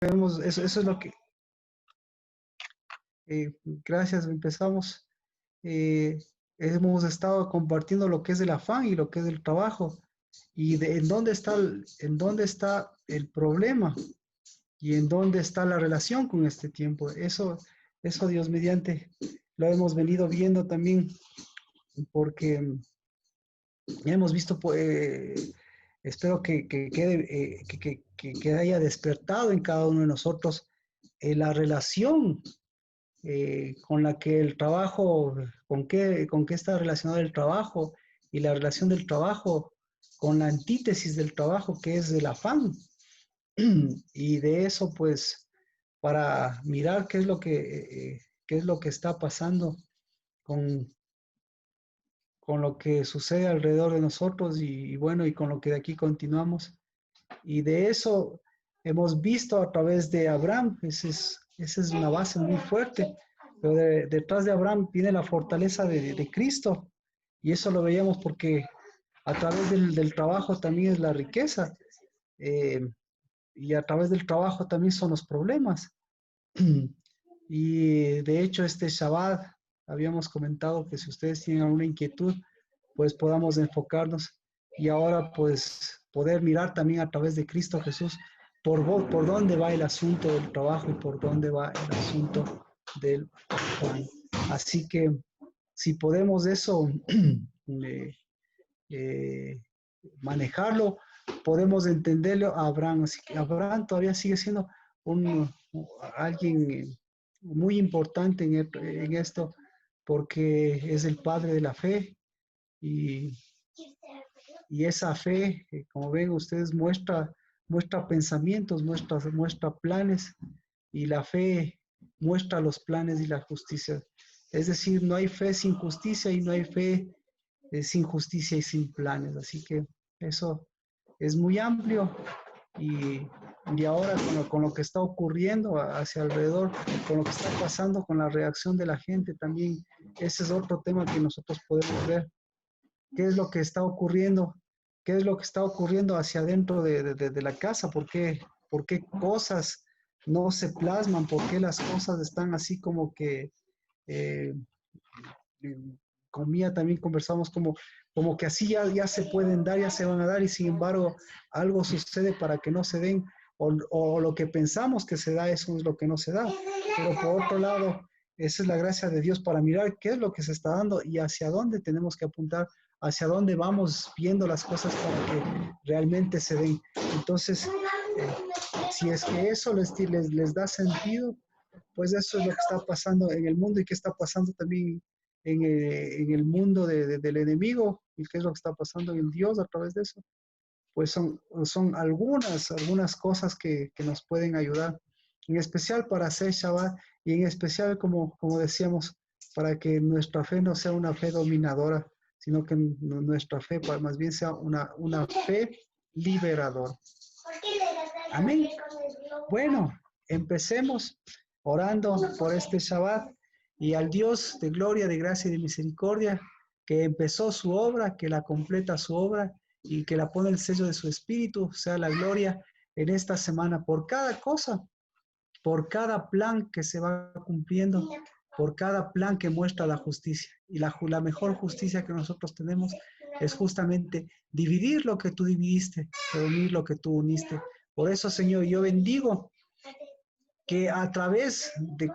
vemos, eso es lo que, gracias, empezamos. eh, Hemos estado compartiendo lo que es el afán y lo que es el trabajo y en dónde está el problema y en dónde está la relación con este tiempo. Eso Dios mediante lo hemos venido viendo también porque hemos visto, espero que haya despertado en cada uno de nosotros la relación con la que el trabajo, con qué está relacionado el trabajo y la relación del trabajo con la antítesis del trabajo que es el afán. Y de eso, pues, para mirar qué es lo que está pasando con, con lo que sucede alrededor de nosotros y bueno, y con lo que de aquí continuamos. Y de eso hemos visto a través de Abraham, esa es una base muy fuerte, pero detrás de Abraham viene la fortaleza de Cristo, y eso lo veíamos porque a través del trabajo también es la riqueza, eh, y a través del trabajo también son los problemas. Y de hecho este Shabbat habíamos comentado que si ustedes tienen alguna inquietud, pues podamos enfocarnos y ahora pues poder mirar también a través de Cristo Jesús por dónde va el asunto del trabajo y por dónde va el asunto del afán. Así que si podemos eso eh, eh, manejarlo, podemos entenderlo a Abraham. Así que Abraham todavía sigue siendo un, alguien muy importante en esto porque es el padre de la fe y, y esa fe, como ven ustedes, muestra pensamientos, muestra planes y la fe muestra los planes y la justicia. Es decir, no hay fe sin justicia y no hay fe sin justicia y sin planes. Así que eso es muy amplio y, y ahora con lo que está ocurriendo hacia alrededor, con lo que está pasando con la reacción de la gente también, ese es otro tema que nosotros podemos ver. ¿Qué es lo que está ocurriendo? ¿Qué es lo que está ocurriendo hacia adentro de la casa? Por qué cosas no se plasman? ¿Por qué las cosas están así como que eh, con Mía también conversamos como que así ya se pueden dar, ya se van a dar y sin embargo algo sucede para que no se den o lo que pensamos que se da, eso es lo que no se da. Pero por otro lado, esa es la gracia de Dios para mirar qué es lo que se está dando y hacia dónde tenemos que apuntar, hacia dónde vamos viendo las cosas para que realmente se den. Entonces, si es que eso les da sentido, pues eso es lo que está pasando en el mundo y que está pasando también en el mundo del enemigo y qué es lo que está pasando en Dios a través de eso. Pues son algunas cosas que nos pueden ayudar, en especial para hacer Shabbat y en especial, como decíamos, para que nuestra fe no sea una fe dominadora, sino que nuestra fe más bien sea una fe liberadora. Amén. Bueno, empecemos orando por este Shabbat y al Dios de gloria, de gracia y de misericordia, que empezó su obra, que la completa su obra y que la pone el sello de su espíritu, sea la gloria en esta semana por cada cosa, por cada plan que se va cumpliendo, por cada plan que muestra la justicia. Y la mejor justicia que nosotros tenemos es justamente dividir lo que tú dividiste, reunir lo que tú uniste. Por eso, Señor, yo bendigo que a través de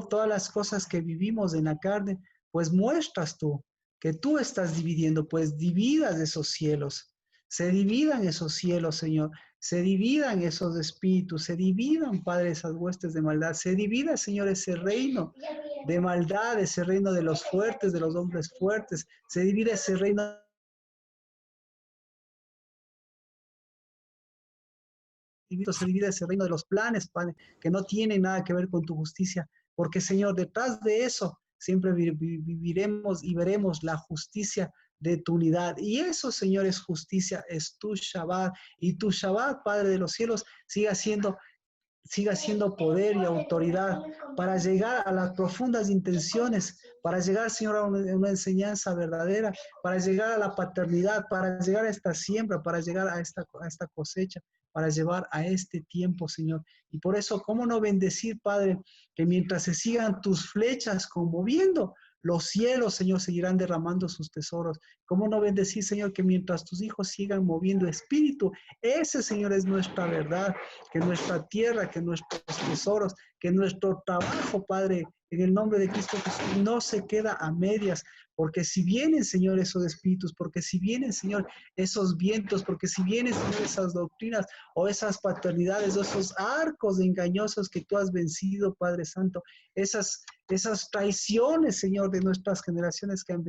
todas las cosas que vivimos en la carne, pues muestras tú que tú estás dividiendo, pues dividas esos cielos, se dividan esos cielos, Señor, se dividan esos espíritus, se dividan, Padre, esas huestes de maldad, se divida, Señor, ese reino de maldad, ese reino de los fuertes, de los hombres fuertes, se divide ese reino, se divide ese reino de los planes, Padre, que no tienen nada que ver con tu justicia, porque Señor, detrás de eso siempre viviremos y veremos la justicia de tu unidad. Y eso, Señor, es justicia, es tu Shabbat. Y tu Shabbat, Padre de los cielos, siga siendo poder y autoridad para llegar a las profundas intenciones, para llegar, Señor, a una enseñanza verdadera, para llegar a la paternidad, para llegar a esta siembra, para llegar a esta cosecha, para llevar a este tiempo, Señor. Y por eso, ¿cómo no bendecir, Padre, que mientras se sigan tus flechas conmoviendo, los cielos, Señor, seguirán derramando sus tesoros? ¿Cómo no bendecir, Señor, que mientras tus hijos sigan moviendo espíritu, ese, Señor, es nuestra verdad, que nuestra tierra, que nuestros tesoros, que nuestro trabajo, Padre, en el nombre de Cristo Jesús, no se queda a medias, porque si vienen, Señor, esos espíritus, porque si vienen, Señor, esos vientos, porque si vienen, Señor, esas doctrinas o esas paternidades o esos arcos engañosos que tú has vencido, Padre Santo, esas traiciones, Señor, de nuestras generaciones que han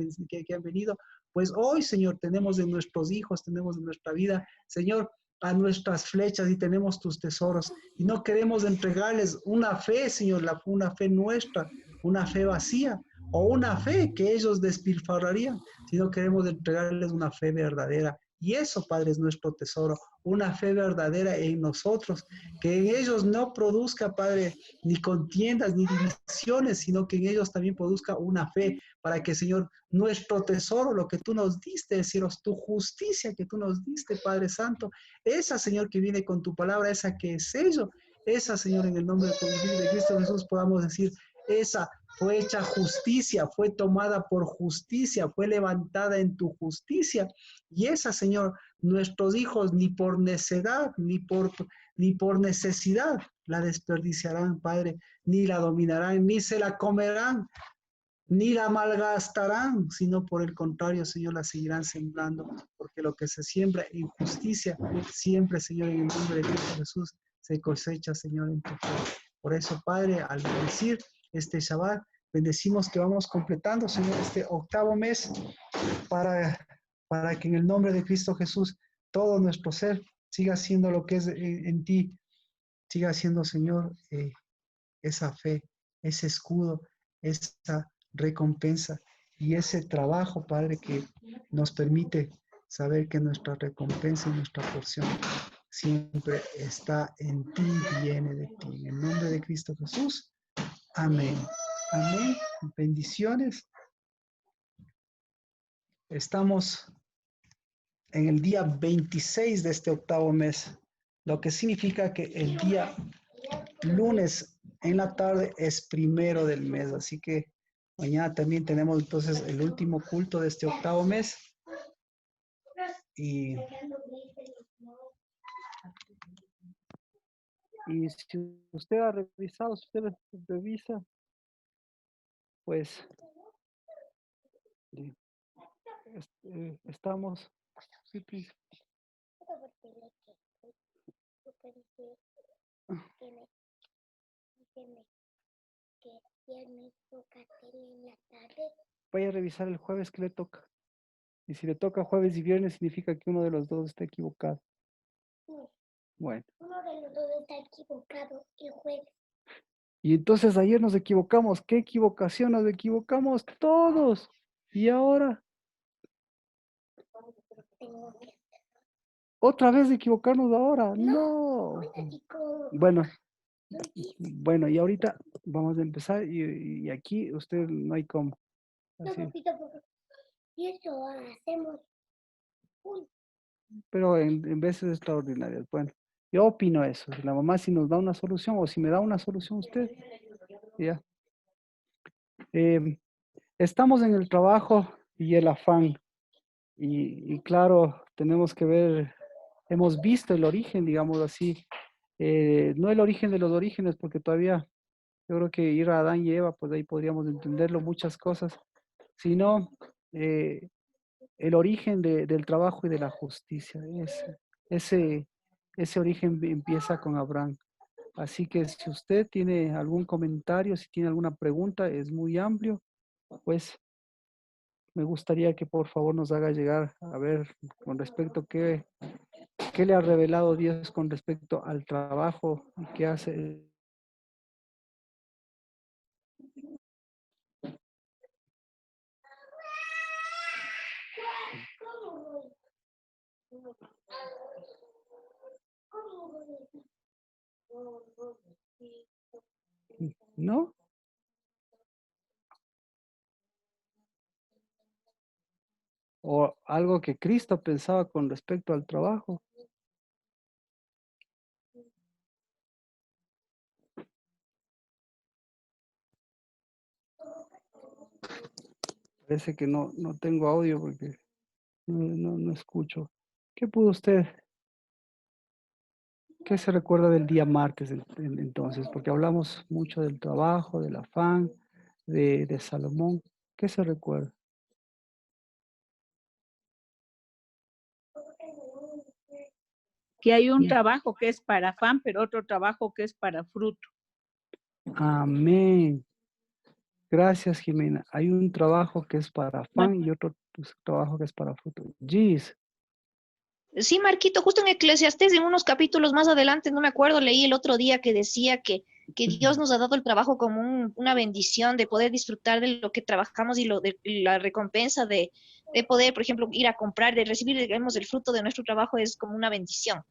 venido, pues hoy, Señor, tenemos de nuestros hijos, tenemos de nuestra vida, Señor, a nuestras flechas y tenemos tus tesoros. Y no queremos entregarles una fe, Señor, una fe nuestra, una fe vacía o una fe que ellos despilfarrarían, sino queremos entregarles una fe verdadera. Y eso, Padre, es nuestro tesoro, una fe verdadera en nosotros, que en ellos no produzca, Padre, ni contiendas ni divisiones, sino que en ellos también produzca una fe, para que, Señor, nuestro tesoro, lo que tú nos diste, deciros, tu justicia que tú nos diste, Padre Santo, esa, Señor, que viene con tu palabra, esa que es ello, esa, Señor, en el nombre de Cristo Jesús, podamos decir, esa fue hecha justicia, fue tomada por justicia, fue levantada en tu justicia. Y esa, Señor, nuestros hijos ni por necedad, ni por necesidad la desperdiciarán, Padre, ni la dominarán, ni se la comerán, ni la malgastarán, sino por el contrario, Señor, la seguirán sembrando, porque lo que se siembra en justicia, siempre, Señor, en el nombre de Cristo Jesús, se cosecha, Señor, en tu pueblo. Por eso, Padre, al bendecir este Shabbat, bendecimos que vamos completando, Señor, este octavo mes para que en el nombre de Cristo Jesús todo nuestro ser siga siendo lo que es en ti, siga siendo, Señor, esa fe, ese escudo, esa recompensa y ese trabajo, Padre, que nos permite saber que nuestra recompensa y nuestra porción siempre está en ti, viene de ti. En el nombre de Cristo Jesús. Amén. Amén. Bendiciones. Estamos en el día 26 de este octavo mes, lo que significa que el día lunes en la tarde es primero del mes, así que mañana también tenemos entonces el último culto de este octavo mes y, y si usted ha revisado, si usted revisa, pues estamos, sí, pues, vaya a revisar el jueves que le toca. Y si le toca jueves y viernes, significa que uno de los dos está equivocado. Bueno. Uno de los dos está equivocado el jueves. Y entonces ayer nos equivocamos. ¿Qué equivocación? Nos equivocamos todos. ¿Y ahora? ¿Otra vez equivocarnos ahora? No. Bueno, bueno, y ahorita vamos a empezar y aquí usted no hay cómo. Así. Y eso hacemos. Pero en veces extraordinarias. Bueno, yo opino eso. Si la mamá si nos da una solución o si me da una solución usted, ya. Estamos en el trabajo y el afán. Y claro, tenemos que ver, hemos visto el origen, digamos así. No el origen de los orígenes, porque todavía yo creo que ir a Adán y Eva, pues ahí podríamos entenderlo muchas cosas, sino el origen del trabajo y de la justicia. Ese, ese origen empieza con Abraham. Así que si usted tiene algún comentario, si tiene alguna pregunta, es muy amplio, pues me gustaría que por favor nos haga llegar a ver con respecto a qué le ha revelado Dios con respecto al trabajo y qué hace. ¿No? O algo que Cristo pensaba con respecto al trabajo. Parece que no tengo audio porque no escucho. ¿Qué pudo usted? ¿Qué se recuerda del día martes entonces? Porque hablamos mucho del trabajo, del afán, de Salomón. ¿Qué se recuerda? Que hay un trabajo que es para afán, pero otro trabajo que es para fruto. Amén. Gracias, Jimena. Hay un trabajo que es para afán y otro trabajo que es para fruto. Gis. Sí, Marquito, justo en Eclesiastés, en unos capítulos más adelante, no me acuerdo, leí el otro día que decía que Dios nos ha dado el trabajo como una bendición de poder disfrutar de lo que trabajamos y la recompensa de poder, por ejemplo, ir a comprar, de recibir, digamos, el fruto de nuestro trabajo es como una bendición.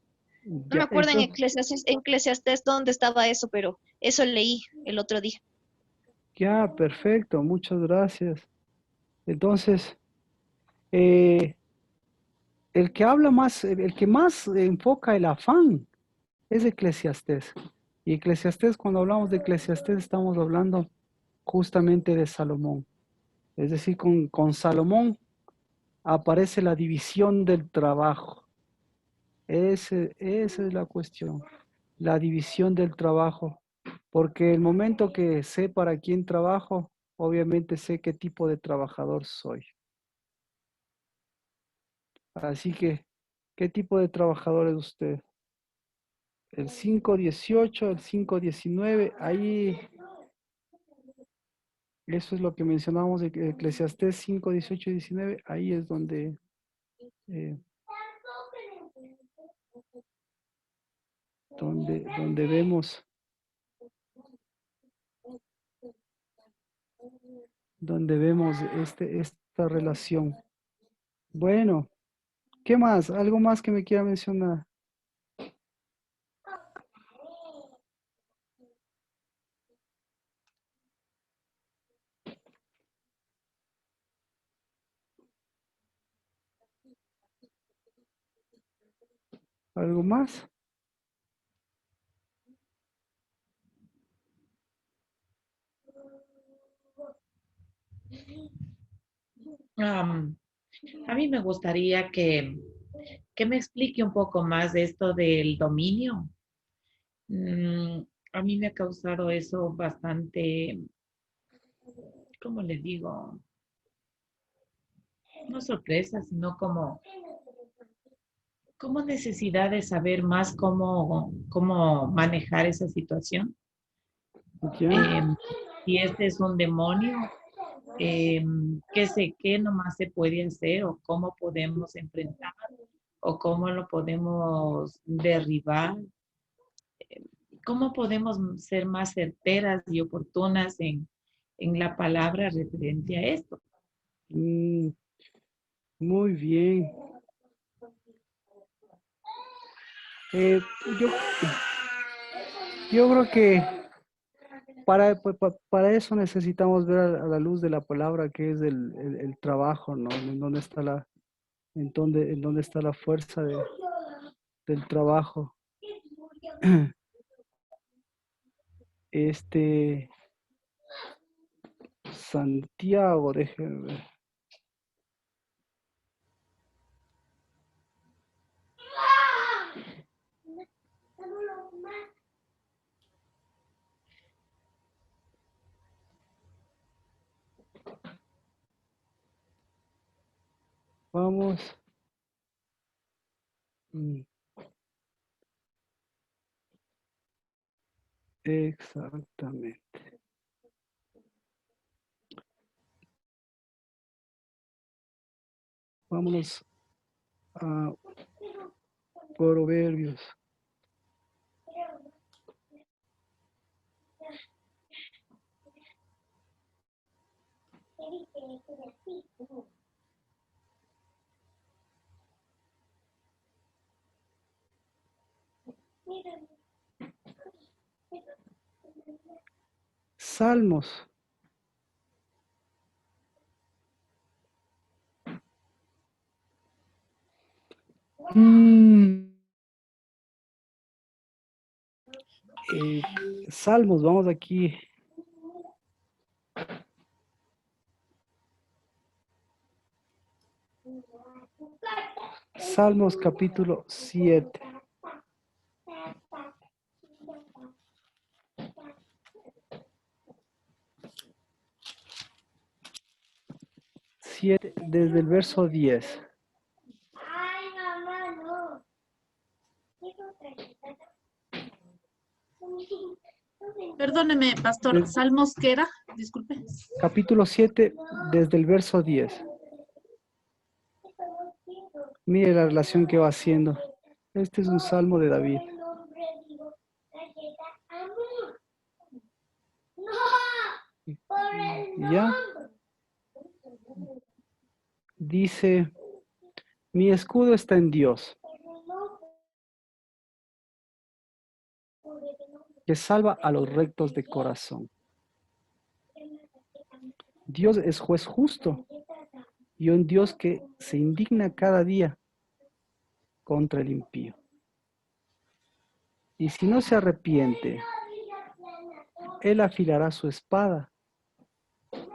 No me Ya, acuerdo entonces, en Eclesiastés dónde estaba eso, pero eso leí el otro día. ya, perfecto. Muchas gracias. Entonces, eh, el que habla más, el que más enfoca el afán es Eclesiastés. Y Eclesiastés, cuando hablamos de Eclesiastés, estamos hablando justamente de Salomón. Es decir, con Salomón aparece la división del trabajo. Esa es la cuestión, la división del trabajo. Porque el momento que sé para quién trabajo, obviamente sé qué tipo de trabajador soy. Así que, ¿qué tipo de trabajador es usted? El 5.18, el 5.19, ahí, eso es lo que mencionábamos de Eclesiastés 5.18 y 19, ahí es eh, donde vemos, esta relación. Bueno, ¿qué más? ¿Algo más que me quiera mencionar? ¿Algo más? A mí me gustaría que me explique un poco más de esto del dominio. Mm, a mí me ha causado eso bastante, ¿cómo le digo? No sorpresa, sino como necesidad de saber más cómo manejar esa situación. ¿Ya? Em, si este es un demonio, qué nomás se puede hacer o cómo podemos enfrentar o cómo lo podemos derribar, cómo podemos ser más certeras y oportunas en la palabra referente a esto. Mm, muy bien. Eh, yo, yo creo que para eso necesitamos ver a la luz de la palabra que es el trabajo, ¿no? En dónde está la fuerza del trabajo. Este, Santiago, déjenme ver. Vamos. Mm, exactamente. Vámonos a Proverbios. Salmos. Mm, eh, Salmos, vamos aquí. Salmos capítulo 7. Desde el verso 10. Perdóneme, pastor. ¿Salmos qué era? Disculpe. Capítulo 7, desde el verso 10. Mire la relación que va haciendo. Este es un salmo de David. ¿Ya? Dice, mi escudo está en Dios, que salva a los rectos de corazón. Dios es juez justo y un Dios que se indigna cada día contra el impío. Y si no se arrepiente, él afilará su espada.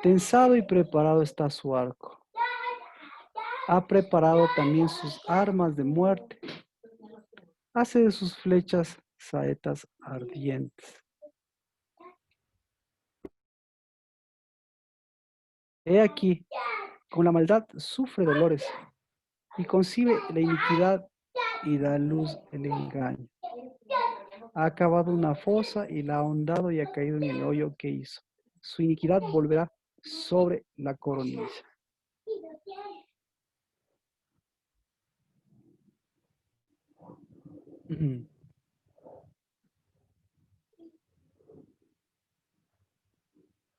Tensado y preparado está su arco. Ha preparado también sus armas de muerte. Hace de sus flechas saetas ardientes. He aquí, con la maldad sufre dolores y concibe la iniquidad y da a luz el engaño. Ha acabado una fosa y la ha ahondado y ha caído en el hoyo que hizo. Su iniquidad volverá sobre la coroniza.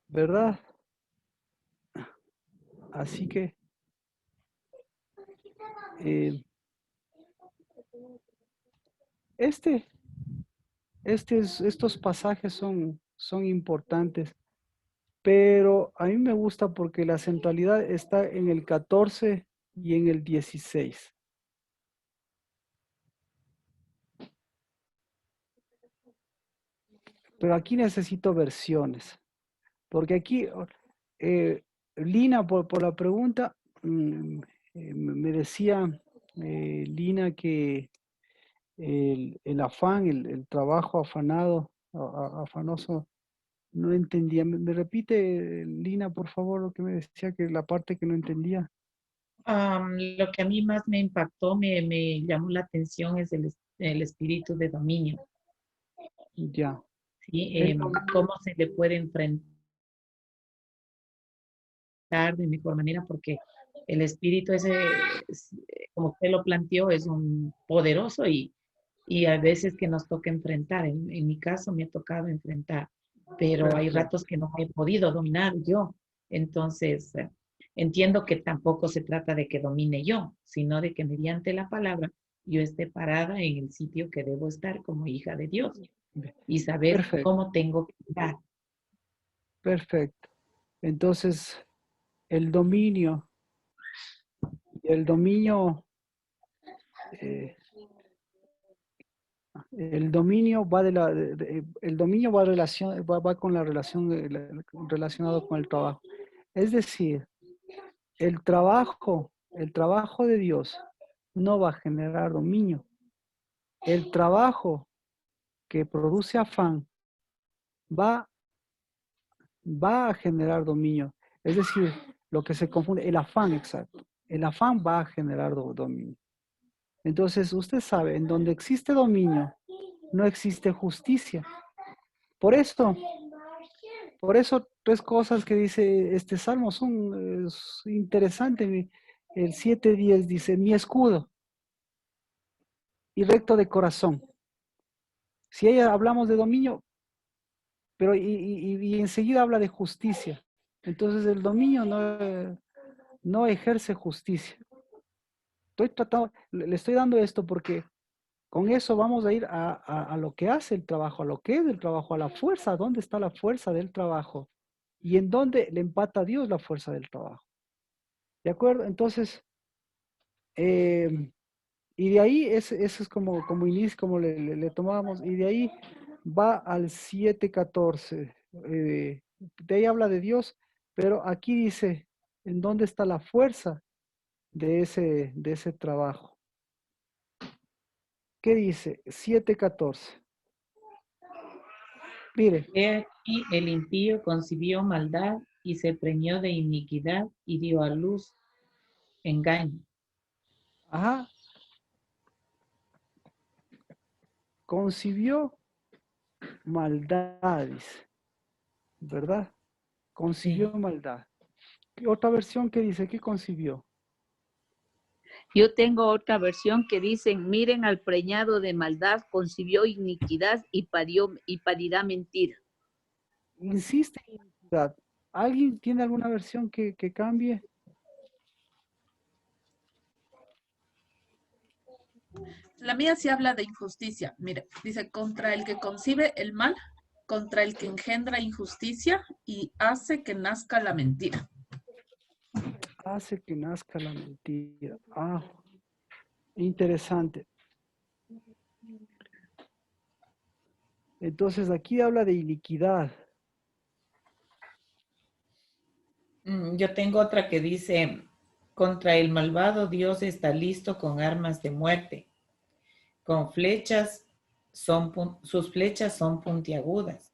¿Verdad? Así que estos pasajes son importantes, pero a mí me gusta porque la centralidad está en el 14 y en el 16. Pero aquí necesito versiones, porque aquí Lina, por la pregunta, me decía Lina que el afán, el trabajo afanado, afanoso, no entendía. ¿Me repite, Lina, por favor, lo que me decía, que la parte que no entendía? Lo que a mí más me impactó, me llamó la atención es el espíritu de dominio. Ya. ¿Sí? ¿Cómo se le puede enfrentar de mejor manera? Porque el espíritu ese, como usted lo planteó, es un poderoso y a veces que nos toca enfrentar. En mi caso me ha tocado enfrentar, pero hay ratos que no he podido dominar yo. Entonces, entiendo que tampoco se trata de que domine yo, sino de que mediante la palabra yo esté parada en el sitio que debo estar como hija de Dios y saber Perfecto. cómo tengo que estar. Perfecto. Entonces, el dominio el dominio va el dominio va con la relación relacionado con el trabajo. Es decir, el trabajo de Dios no va a generar dominio. El trabajo que produce afán va a generar dominio. Es decir, lo que se confunde, el afán, exacto. El afán va a generar dominio. Entonces, usted sabe, en donde existe dominio, no existe justicia. Por eso, tres cosas que dice este salmo son interesantes. El 7:10 dice, mi escudo y recto de corazón. Si ahí hablamos de dominio, pero y enseguida habla de justicia. Entonces el dominio no ejerce justicia. Le estoy dando esto porque con eso vamos a ir a lo que hace el trabajo, a lo que es el trabajo, a la fuerza. ¿Dónde está la fuerza del trabajo? Y en dónde le empata a Dios la fuerza del trabajo. ¿De acuerdo? Entonces, y de ahí, eso es como inicio, como le tomábamos, y de ahí va al 7:14. De ahí habla de Dios, pero aquí dice, ¿en dónde está la fuerza de ese trabajo? ¿Qué dice? 7:14. Mire, He aquí el impío concibió maldad y se preñó de iniquidad y dio a luz engaño. ajá, concibió maldades, ¿verdad? Concibió Sí. maldad. ¿Qué otra versión que dice que concibió? Yo tengo otra versión que dice, miren al preñado de maldad, concibió iniquidad y parirá mentira. Insiste en iniquidad. ¿Alguien tiene alguna versión que cambie? La mía sí habla de injusticia. Mire, dice, contra el que concibe el mal, contra el que engendra injusticia y hace que nazca la mentira. Hace que nazca la mentira. Ah, interesante. Entonces aquí habla de iniquidad. Yo tengo otra que dice, contra el malvado Dios está listo con armas de muerte, con flechas, sus flechas son puntiagudas.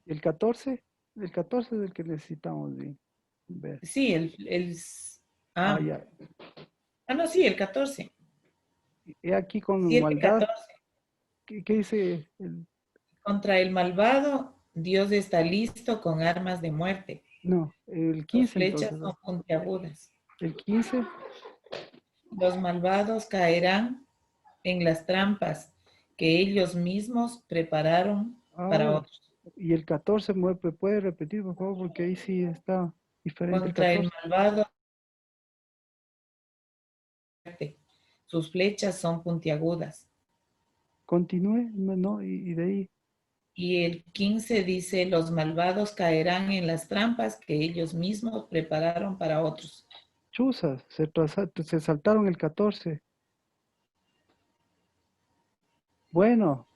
El 14 es el que necesitamos ver. Sí, Ah, ah, ya. no, sí, el 14. He aquí con 7, maldad. 14. ¿Qué dice? Contra el malvado Dios está listo con armas de muerte, No, el sus 15 flechas entonces. son puntiagudas. El 15. Los malvados caerán en las trampas que ellos mismos prepararon para Ah, otros. y el 14, ¿puede repetir, por favor? Porque ahí sí está diferente el Contra el 14. malvado, sus flechas son puntiagudas. Continúe, no, y de ahí. Y el 15 dice, los malvados caerán en las trampas que ellos mismos prepararon para otros. Chuzas, se saltaron el 14. Bueno,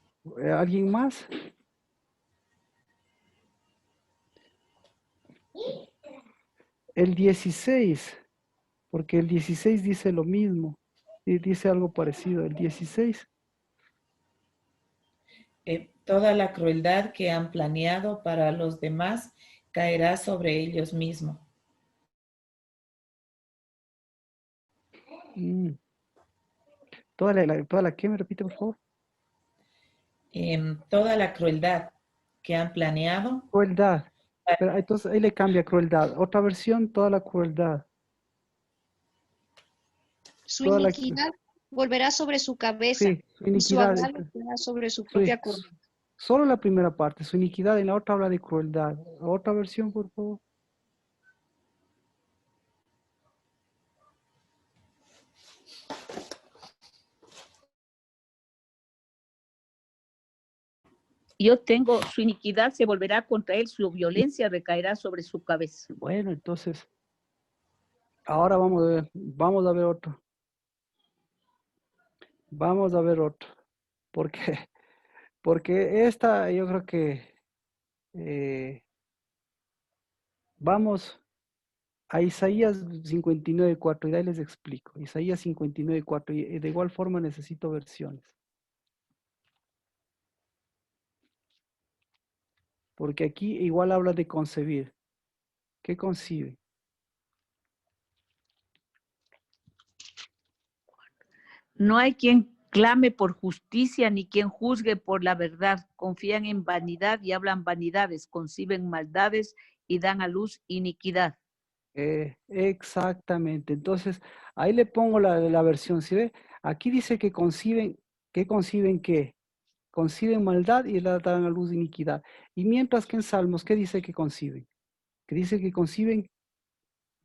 ¿alguien más? El 16, porque el 16 dice lo mismo, y dice algo parecido. El 16, Toda la crueldad que han planeado para los demás caerá sobre ellos mismos. toda la que me repite, por favor. Toda la crueldad que han planeado. Crueldad. Pero entonces ahí le cambia crueldad. Otra versión, toda la crueldad. Su Toda la, iniquidad volverá sobre su cabeza sí, su y su iniquidad. agravio será sobre su Sí, propia cordura. solo la primera parte, su iniquidad, en la otra habla de crueldad. Otra versión, por favor. Yo tengo, su iniquidad se volverá contra él, su violencia recaerá sobre su cabeza. Bueno, entonces, ahora vamos a ver otro. Vamos a ver otro. ¿Por qué? Porque esta yo creo que vamos a Isaías 59:4 y de ahí les explico. Isaías 59:4 y de igual forma necesito versiones. Porque aquí igual habla de concebir. ¿Qué concibe? No hay quien clame por justicia ni quien juzgue por la verdad. Confían en vanidad y hablan vanidades, conciben maldades y dan a luz iniquidad. Exactamente. Entonces, ahí le pongo la versión. ¿Sí ve? Aquí dice que conciben qué. Conciben maldad y la dan a luz de iniquidad. Y mientras que en Salmos, ¿qué dice que conciben? Que dice que conciben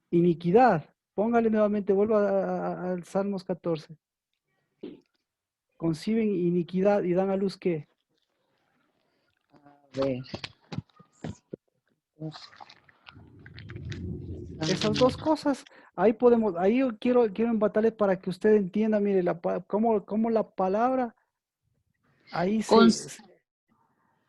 iniquidad. Póngale nuevamente, vuelva al Salmos 14. Conciben iniquidad y dan a luz ¿qué? A ver. Esas dos cosas, ahí podemos, ahí yo quiero embatarle para que usted entienda, mire, cómo la palabra, ahí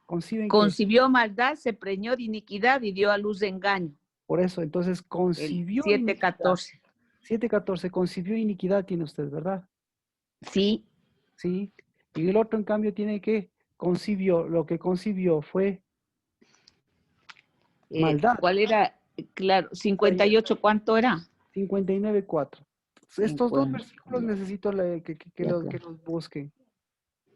conciben qué. Concibió maldad, se preñó de iniquidad y dio a luz de engaño. Por eso, entonces, El concibió 7:14. 7:14, concibió iniquidad tiene usted, ¿verdad? Sí. ¿sí? Y el otro, en cambio, tiene que concibió, lo que concibió fue maldad. ¿Cuál era? Claro, 58, ¿cuánto era? 59:4. Estos dos 50, versículos necesito ya, que claro. los busquen.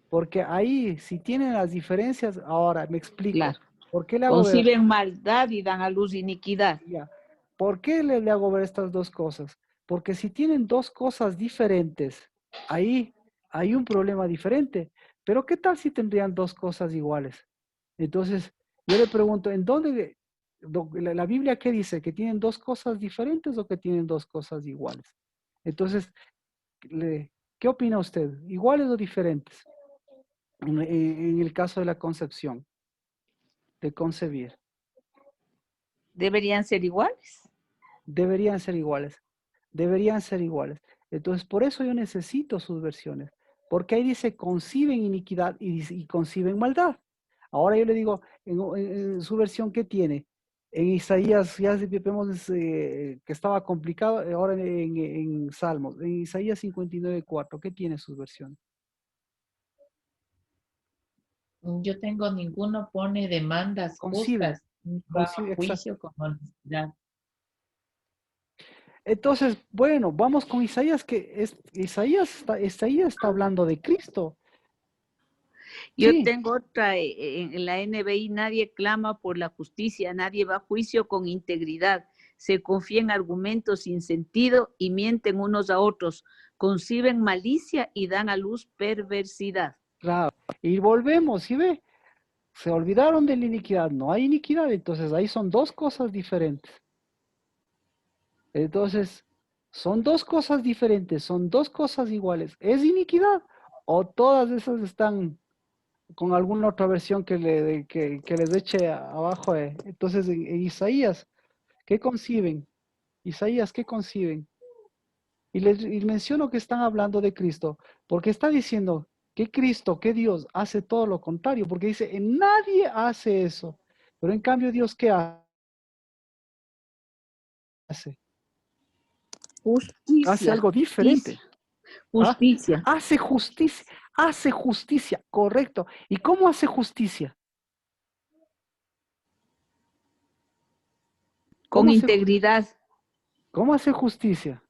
Porque ahí, si tienen las diferencias, ahora me explico. Claro. ¿Por qué le hago ver? Conciben maldad y dan a luz iniquidad. Ya. ¿Por qué le hago ver estas dos cosas? Porque si tienen dos cosas diferentes, ahí hay un problema diferente. Pero ¿qué tal si tendrían dos cosas iguales? Entonces, yo le pregunto, ¿en dónde la Biblia qué dice? ¿Que tienen dos cosas diferentes o que tienen dos cosas iguales? Entonces, ¿qué opina usted? ¿Iguales o diferentes? En el caso de la concepción, de concebir. ¿Deberían ser iguales? Deberían ser iguales. Deberían ser iguales. Entonces, por eso yo necesito sus versiones. Porque ahí dice, conciben iniquidad y conciben maldad. Ahora yo le digo, en su versión, ¿qué tiene? En Isaías, ya vemos que estaba complicado, ahora en Salmos, en Isaías 59:4, ¿qué tiene sus versiones? Yo tengo ninguno pone demandas Conciben, justas, ni va a conciben, exacto. juicio con honestidad. Entonces, bueno, vamos con Isaías, Isaías está hablando de Cristo. Yo Sí, tengo otra, en la NBI, nadie clama por la justicia, nadie va a juicio con integridad, se confía en argumentos sin sentido y mienten unos a otros, conciben malicia y dan a luz perversidad. claro. Y volvemos, ¿sí ve? Se olvidaron de la iniquidad, no hay iniquidad, entonces ahí son dos cosas diferentes. Entonces, son dos cosas diferentes, son dos cosas iguales. ¿Es iniquidad? ¿O todas esas están con alguna otra versión que les eche abajo? Entonces, en Isaías, ¿qué conciben? Isaías, ¿qué conciben? Y menciono que están hablando de Cristo, porque está diciendo que Cristo, que Dios hace todo lo contrario, porque dice, nadie hace eso. Pero en cambio, Dios, ¿qué hace? Hace Justicia, algo diferente. ¿Ah? justicia, Hace justicia, correcto. ¿Y cómo hace justicia? con ¿Cómo hace, integridad. cómo hace justicia?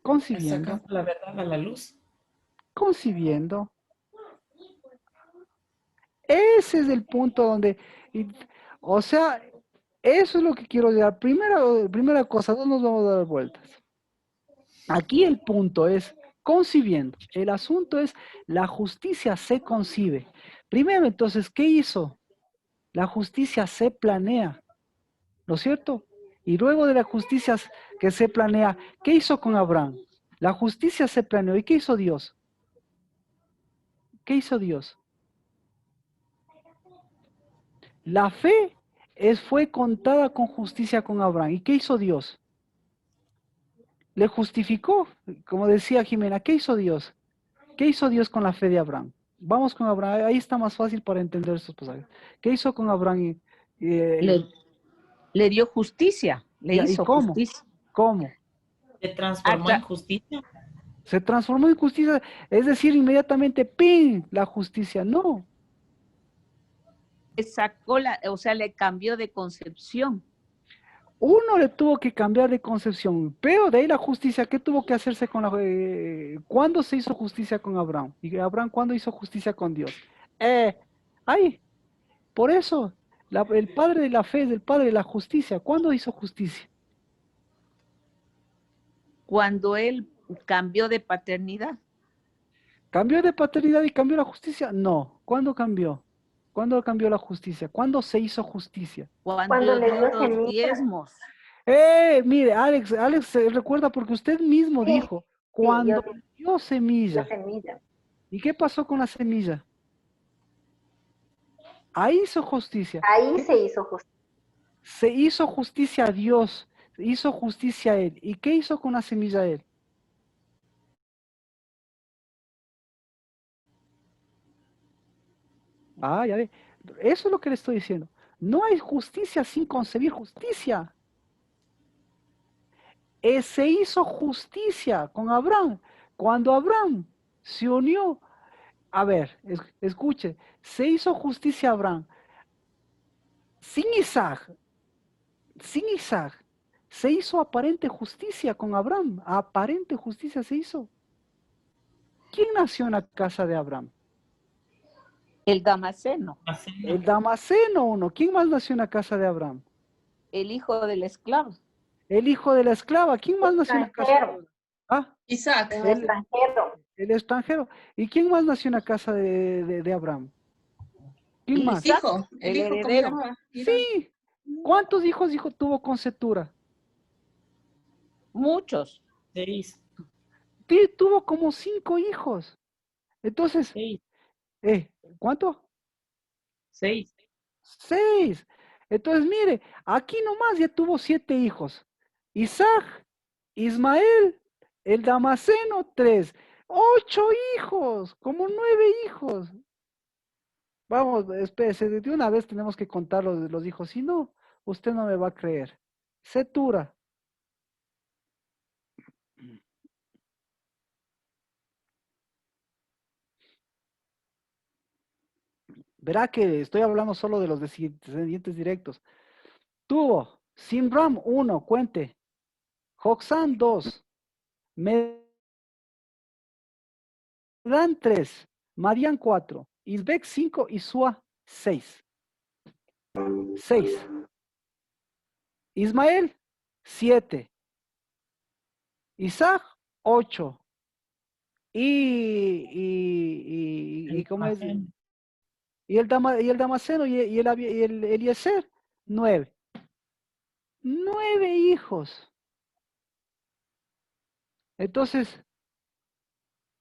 Concibiendo, Sacando la verdad a la luz. concibiendo. Ese es el punto donde, o sea, eso es lo que quiero llegar. Primera cosa, no nos vamos a dar vueltas. Aquí el punto es concibiendo. El asunto es la justicia se concibe. Primero, entonces, ¿qué hizo? La justicia se planea, ¿no es cierto? Y luego de la justicia que se planea, ¿qué hizo con Abraham? La justicia se planeó. ¿Y qué hizo Dios? ¿Qué hizo Dios? La fe fue contada con justicia con Abraham. ¿Y qué hizo Dios? Le justificó, como decía Jimena. ¿Qué hizo Dios? ¿Qué hizo Dios con la fe de Abraham? Vamos con Abraham, ahí está más fácil para entender estos pasajes. ¿Qué hizo con Abraham? Le dio justicia, le ¿Y hizo cómo? justicia. ¿Cómo? Se transformó en Atra- justicia. Se transformó en justicia, es decir, inmediatamente, ¡pin! La justicia. No. sacó o sea, le cambió de concepción. Uno le tuvo que cambiar de concepción, pero de ahí la justicia, ¿qué tuvo que hacerse con la... ¿cuándo se hizo justicia con Abraham? ¿Y Abraham cuándo hizo justicia con Dios? Ahí, por eso, el padre de la fe es el padre de la justicia. ¿Cuándo hizo justicia? Cuando él cambió de paternidad. ¿Cambió de paternidad y cambió la justicia? No. ¿Cuándo cambió? ¿Cuándo cambió la justicia? ¿Cuándo se hizo justicia? Cuando le dio dio los semilla. diezmos. Mire, Alex, recuerda porque usted mismo Sí, dijo, sí, cuando yo dio la semilla. semilla. ¿Y qué pasó con la semilla? Ahí hizo justicia. Ahí se hizo justicia. Se hizo justicia a Dios, hizo justicia a Él. ¿Y qué hizo con la semilla Él? Ya ve. Eso es lo que le estoy diciendo. No hay justicia sin concebir justicia. se hizo justicia con Abraham. Cuando Abraham se unió, a ver, escuche, se hizo justicia a Abraham. Sin Isaac, se hizo aparente justicia con Abraham. Aparente justicia se hizo. ¿Quién nació en la casa de Abraham? El Damaseno, El Damaseno uno. ¿Quién más nació en la casa de Abraham? el hijo del esclavo. El hijo de la esclava. ¿Quién más nació en la casa de Abraham? Ah, Isaac. el extranjero. ¿Y quién más nació en la casa de Abraham? ¿Quién más? Isaac, Hijo. el El hijo, ¿cómo se heredero. llamaba? Sí. ¿Cuántos hijos tuvo con Cetura? Muchos. 6. Tuvo como 5 hijos. Entonces, 6. ¿cuánto? 6. 6. Entonces, mire, aquí nomás ya tuvo 7 hijos. Isaac, Ismael, el Damaseno, 3. 8 hijos, como 9 hijos. Vamos, espérese, de una vez tenemos que contar los hijos. Si no, usted no me va a creer. Cetura. Verá que estoy hablando solo de los descendientes directos. Tuvo Simram 1, cuente. Joxán 2. Medan 3. Madian 4. Isbek 5 y Sua 6. 6. Ismael 7. Isaac 8. Y ¿cómo es? Y el Damaseno y el Eliezer 9. 9 hijos. Entonces,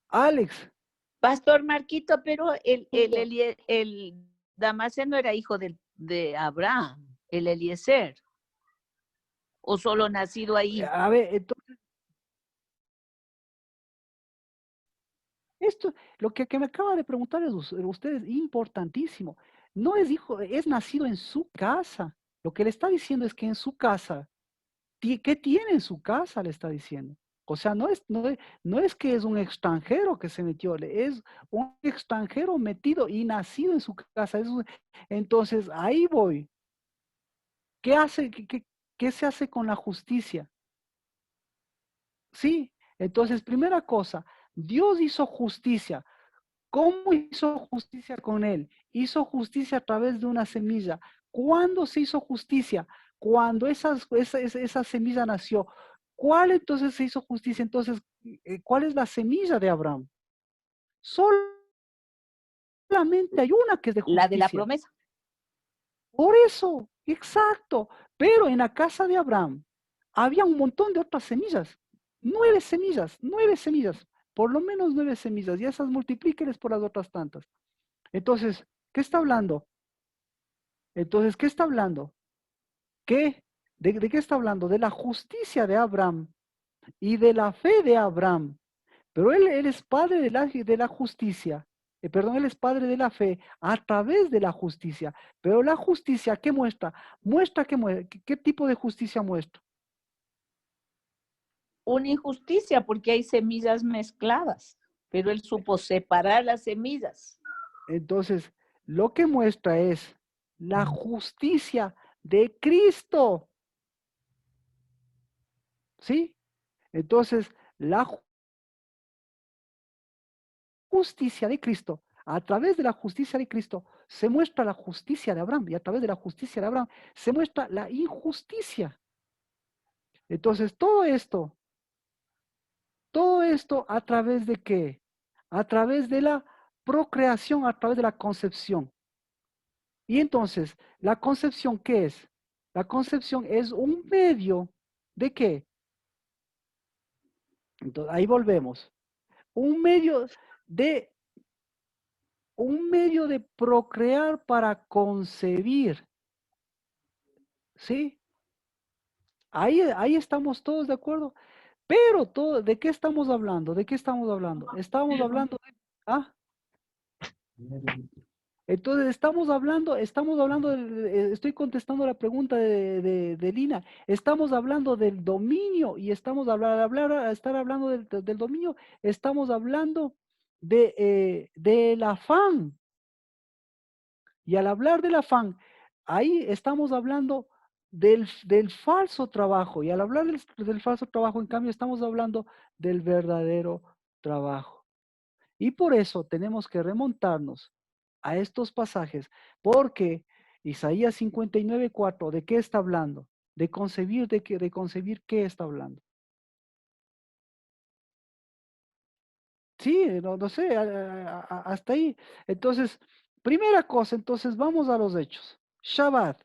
Alex. Pastor Marquito, pero el Damaseno era hijo de Abraham, el Eliezer. ¿O solo nacido ahí? A ver, entonces, esto, lo que me acaba de preguntar usted es importantísimo. No es hijo, es nacido en su casa. Lo que le está diciendo es que en su casa, ¿qué tiene en su casa? Le está diciendo. O sea, no es que es un extranjero que se metió, es un extranjero metido y nacido en su casa. Entonces, ahí voy. ¿Qué hace? ¿Qué se hace con la justicia? Sí, entonces, primera cosa, Dios hizo justicia. ¿Cómo hizo justicia con él? Hizo justicia a través de una semilla. ¿Cuándo se hizo justicia? Cuando esa semilla nació. ¿Cuál entonces se hizo justicia? Entonces, ¿cuál es la semilla de Abraham? Solamente hay una que es de justicia. La de la promesa. Por eso, exacto. Pero en la casa de Abraham había un montón de otras semillas. 9 semillas, 9 semillas. Por lo menos 9 semillas. Y esas multiplíqueles por las otras tantas. Entonces, ¿qué está hablando? Entonces, ¿qué está hablando? ¿De qué está hablando? De la justicia de Abraham y de la fe de Abraham. Pero él es padre de la justicia. Perdón, él es padre de la fe a través de la justicia. Pero la justicia, ¿qué muestra? ¿Qué tipo de justicia muestra? Una injusticia porque hay semillas mezcladas, pero él supo separar las semillas. Entonces, lo que muestra es la justicia de Cristo. ¿Sí? Entonces, la justicia de Cristo, a través de la justicia de Cristo, se muestra la justicia de Abraham, y a través de la justicia de Abraham se muestra la injusticia. Entonces, todo esto a través de qué? A través de la procreación, a través de la concepción. Y entonces, ¿la concepción qué es? La concepción es un medio de qué? Entonces, ahí volvemos. Un medio de procrear para concebir. ¿Sí? Ahí estamos todos de acuerdo. Pero ¿de qué estamos hablando? ¿De qué estamos hablando? Estamos hablando de... ¿Ah? Entonces estamos hablando, estoy contestando la pregunta de Lina, estamos hablando del dominio y estamos estar hablando del dominio, estamos hablando del afán. Y al hablar del afán, ahí estamos hablando del falso trabajo. Y al hablar del falso trabajo, en cambio, estamos hablando del verdadero trabajo. Y por eso tenemos que remontarnos a estos pasajes, porque Isaías 59:4, ¿de qué está hablando? De concebir, de concebir, ¿qué está hablando? Sí, no sé, hasta ahí. Entonces, primera cosa, entonces vamos a los hechos. Shabbat.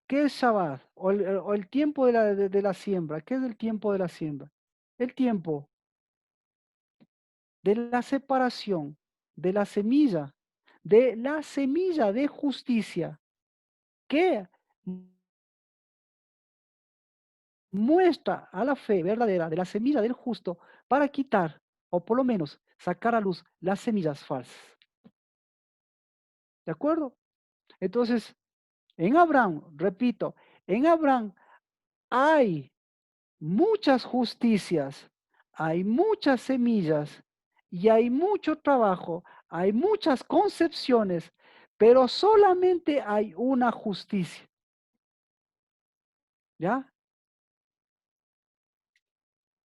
¿Qué es Shabbat? O el tiempo de la siembra. ¿Qué es el tiempo de la siembra? El tiempo de la separación de la semilla de justicia, que muestra a la fe verdadera de la semilla del justo para quitar, o por lo menos sacar a luz las semillas falsas. ¿De acuerdo? Entonces, en Abraham, repito, en Abraham hay muchas justicias, hay muchas semillas y hay mucho trabajo, hay muchas concepciones, pero solamente hay una justicia. ¿Ya?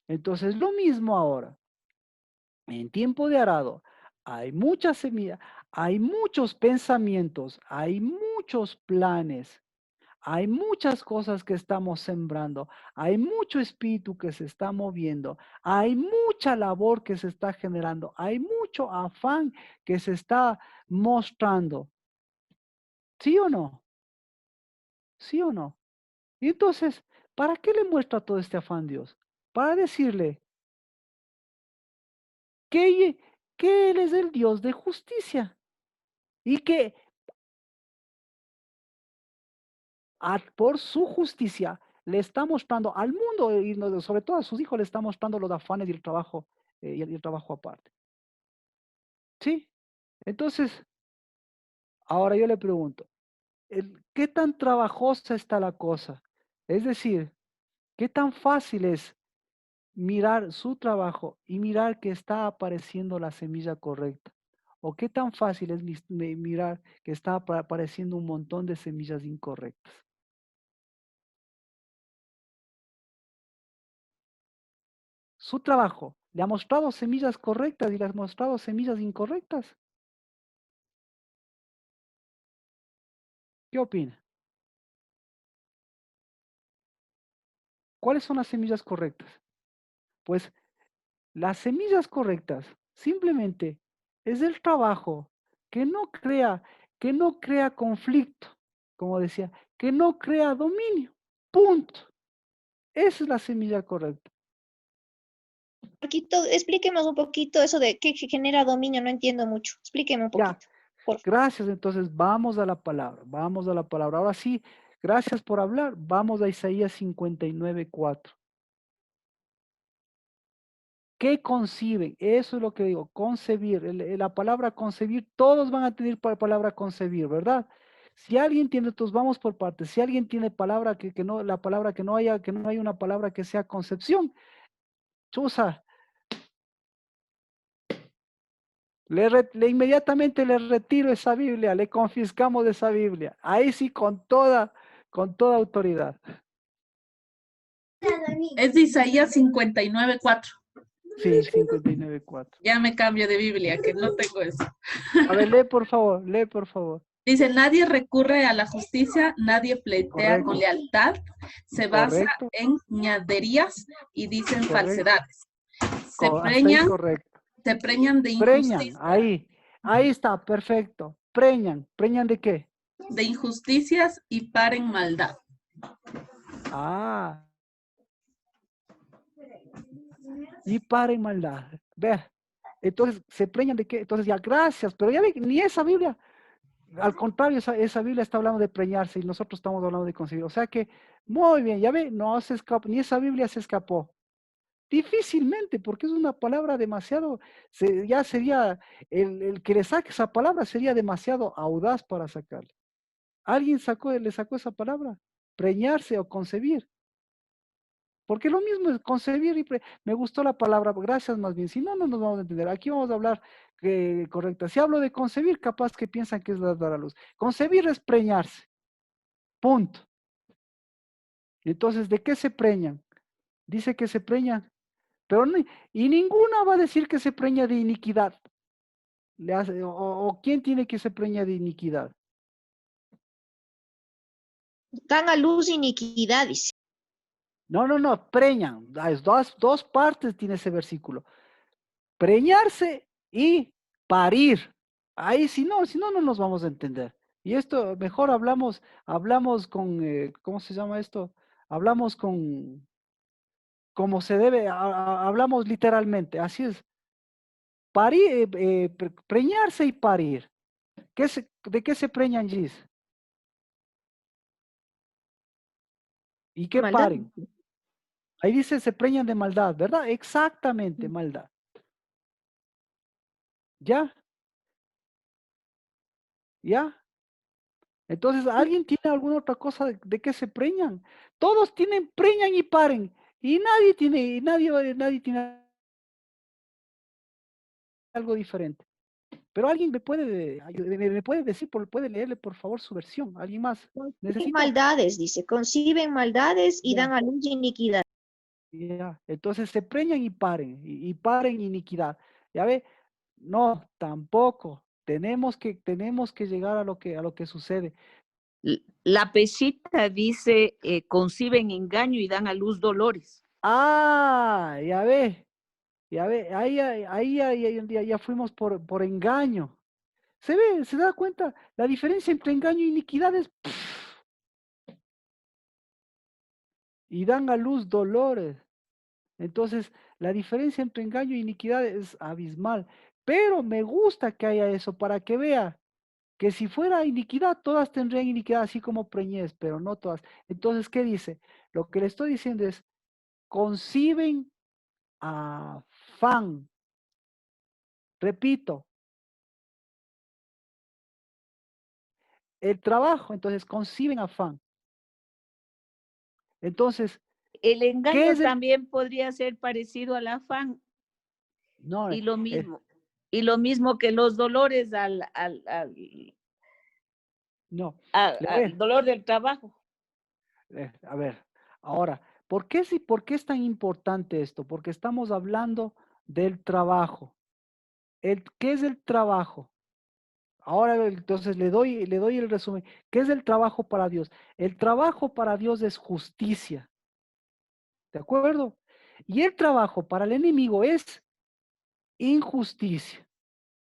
Entonces, lo mismo ahora. En tiempo de arado hay muchas semillas, hay muchos pensamientos, hay muchos planes. Hay muchas cosas que estamos sembrando, hay mucho espíritu que se está moviendo, hay mucha labor que se está generando, hay mucho afán que se está mostrando. ¿Sí o no? ¿Sí o no? Y entonces, ¿para qué le muestra todo este afán Dios? Para decirle que, que Él es el Dios de justicia y que por su justicia le está mostrando al mundo y sobre todo a sus hijos le está mostrando los afanes y el trabajo aparte. ¿Sí? Entonces, ahora yo le pregunto, ¿qué tan trabajosa está la cosa? Es decir, ¿qué tan fácil es mirar su trabajo y mirar que está apareciendo la semilla correcta? ¿O qué tan fácil es mirar que está apareciendo un montón de semillas incorrectas? Su trabajo le ha mostrado semillas correctas y le ha mostrado semillas incorrectas. ¿Qué opina? ¿Cuáles son las semillas correctas? Pues las semillas correctas simplemente es el trabajo que no crea conflicto, como decía, que no crea dominio. Punto. Esa es la semilla correcta. Marquito, explíquenos un poquito eso de qué genera dominio, no entiendo mucho. Explíqueme un Ya, poquito, por favor. gracias. Entonces vamos a la palabra, vamos a la palabra. Ahora sí, gracias por hablar. Vamos a Isaías 59:4. ¿Qué conciben? Eso es lo que digo, concebir. La palabra concebir, todos van a tener palabra concebir, ¿verdad? Si alguien tiene, entonces vamos por partes. Si alguien tiene palabra que no, la palabra que no haya una palabra que sea concepción, chusa, inmediatamente le retiro esa Biblia, le confiscamos esa Biblia. Ahí sí con toda autoridad. Es de Isaías 59:4. Sí, 59:4. Ya me cambio de Biblia, que no tengo eso. A ver, lee por favor, lee por favor. Dice, nadie recurre a la justicia, nadie pleitea con Correcto. lealtad, se basa Correcto. en ñaderías y dicen Correcto. falsedades. Se Hasta ahí preñan, correcto. se preñan de Preñan, injusticia, ahí está, perfecto. ¿Preñan de qué? de injusticias y paren maldad. Ah, y paren maldad. Vea, entonces, ¿se preñan de qué? Entonces, ya, gracias, pero ya ve, ni esa Biblia, al contrario, esa Biblia está hablando de preñarse y nosotros estamos hablando de concebir. O sea que, muy bien, ya ve, no se escapó, ni esa Biblia se escapó. Difícilmente, porque es una palabra demasiado, ya sería, el que le saque esa palabra sería demasiado audaz para sacarla. ¿Alguien le sacó esa palabra? Preñarse o concebir. Porque lo mismo es concebir y me gustó la palabra, gracias más bien. Si no, no nos vamos a entender. Aquí vamos a hablar correcta. Si hablo de concebir, capaz que piensan que es dar a luz. Concebir es preñarse. Punto. Entonces, ¿de qué se preñan? Dice que se preñan, pero y ninguna va a decir que se preña de iniquidad. O quién tiene que se preña de iniquidad. Dan a luz iniquidad, dice. No, preñan. Dos partes tiene ese versículo. Preñarse y parir. Ahí si no, no nos vamos a entender. Y esto, mejor hablamos con, ¿cómo se llama esto? Hablamos con, como se debe, hablamos literalmente, así es. Parir, preñarse y parir. ¿De qué se preñan, Gis? ¿Y qué Maldad. paren? Ahí dice se preñan de maldad, ¿verdad? Exactamente, maldad. ¿Ya? ¿Ya? Entonces, ¿alguien tiene alguna otra cosa de qué se preñan? Todos preñan y paren. Y nadie tiene algo diferente. Pero alguien me puede decir, puede leerle por favor su versión. ¿Alguien más? Conciben ¿Necesita? maldades, dice. Conciben maldades y Ya. dan a luz iniquidad. Ya. Entonces se preñan y paren. Y paren iniquidad. ¿Ya ve? No, tampoco. Tenemos que llegar a lo que sucede. La pesita dice, conciben engaño y dan a luz dolores. Ah, ya ve, ahí ya fuimos por engaño. Se da cuenta, la diferencia entre engaño y iniquidad es, y dan a luz dolores. Entonces, la diferencia entre engaño y iniquidad es abismal. Pero me gusta que haya eso para que vea que si fuera iniquidad, todas tendrían iniquidad, así como preñez, pero no todas. Entonces, ¿qué dice? Lo que le estoy diciendo es, conciben afán. Repito, el trabajo, entonces conciben afán. Entonces, El ¿qué engaño es el? también podría ser parecido al afán No, y lo mismo. Y lo mismo que los dolores no. al dolor del trabajo. A ver, ahora, por qué es tan importante esto? Porque estamos hablando del trabajo. ¿Qué es el trabajo? Ahora, entonces le doy el resumen. ¿Qué es el trabajo para Dios? El trabajo para Dios es justicia. ¿De acuerdo? Y el trabajo para el enemigo es injusticia.